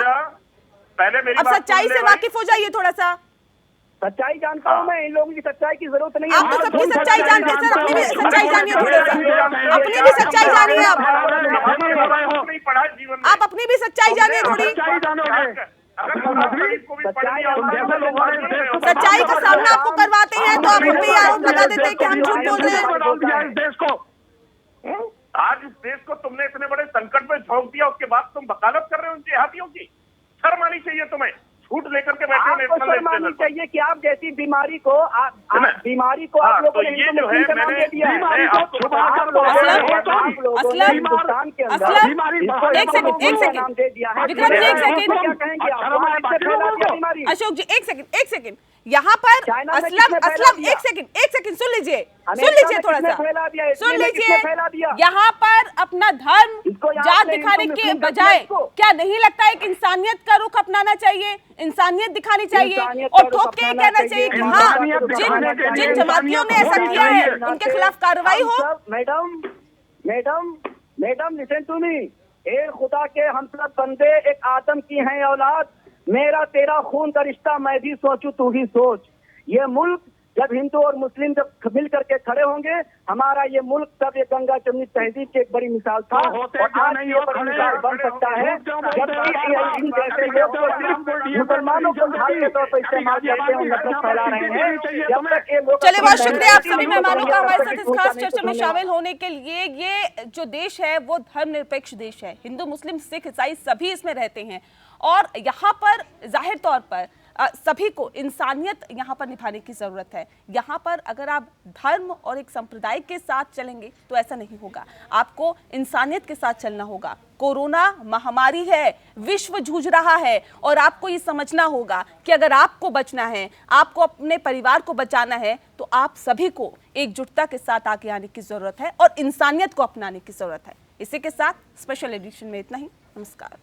पहले मेरी अब सच्चाई से वाकिफ हो जाइए थोड़ा सा। सच्चाई जानता हूँ मैं, इन लोगों की सच्चाई की जरूरत नहीं है। आप तो सबकी सच्चाई जानते हैं सर, अपनी भी सच्चाई जानिए थोड़ा सा, अपनी भी सच्चाई जानिए आप अपनी भी सच्चाई जानिए थोड़ी। सच्चाई का सामना आपको करवाते हैं तो आप उन पे आरोप लगा देते हैं कि हम झूठ बोल रहे हैं। आज इस देश को तुमने इतने बड़े संकट में झोंक दिया, उसके बाद तुम वकालत कर रहे हो उन जिहादियों की। शर्म आनी चाहिए तुम्हें। छूट लेकर के बैठे आपको नेशनल शर्म आनी लेवल पर। चाहिए कि आप जैसी बीमारी को बीमारी को हाँ, आप लोगों तो ने ये हिंदू जो है मुस्लिम का नाम मैंने दे दिया है। बीमारी को आप छुपा कर लोगों ने असलम, हिंदुस्तान के अंदर असलम, इसको एक सेकंड, एक का सेकंड। नाम दे दिया है। विक्रम जी, एक सेकंड। क्या कहेंगे आप? किसने फैला दिया बीमारी? अशोक जी, एक सेकंड यहाँ पर चाइना में असलम किसने फैला असलम दिया? एक सेकंड सुन लीजिए अमेरिका में थोड़ा किसने सा फैला दिया? सुन इटली में लीजिए। किसने फैला दिया? यहाँ पर अपना धर्म इसको यहाँ जात से दिखाने हिंदू के मुस्लिम का बजाय किया इसको। क्या नहीं लगता है कि इंसानियत का रुख अपनाना चाहिए, इंसानियत दिखानी चाहिए इंसानियत और का रुख ठोक के अपनाना कहना चाहिए चाहिए, कि हाँ इंसानियत दिखाने के लिए जिन जमातियों ने ऐसा किया है उनके खिलाफ कार्रवाई हो। Madam listen to me. ए खुदा के हम सब बंदे एक आदम की हैं औलाद, मेरा तेरा खून का रिश्ता मैं भी सोचूं तू भी सोच। ये मुल्क जब हिंदू और मुस्लिम जब मिल करके खड़े होंगे, हमारा ये मुल्क तब ये गंगा जमुनी तहजीब की एक बड़ी मिसाल था और आज ये बड़ी मिसाल बन सकता है जबकि जैसे लोग मुसलमानों को ढाल के तौर पर इस्तेमाल करते हैं, नफरत फैला रहे हैं। जब तक ये लोग चलिए, बहुत शुक्रिया आप सभी मेहमानों का हमारे साथ इस खास चर्चा में शामिल होने के लिए। ये जो देश है वो धर्मनिरपेक्ष देश है, हिंदू मुस्लिम सिख ईसाई सभी इसमें रहते हैं और यहाँ पर जाहिर तौर पर सभी को इंसानियत यहाँ पर निभाने की जरूरत है। यहाँ पर अगर आप धर्म और एक संप्रदाय के साथ चलेंगे तो ऐसा नहीं होगा, आपको इंसानियत के साथ चलना होगा। कोरोना महामारी है, विश्व जूझ रहा है और आपको ये समझना होगा कि अगर आपको बचना है, आपको अपने परिवार को बचाना है तो आप सभी को एकजुटता के साथ आगे आने की जरूरत है और इंसानियत को अपनाने की जरूरत है। इसी के साथ स्पेशल एडिशन में इतना ही। नमस्कार।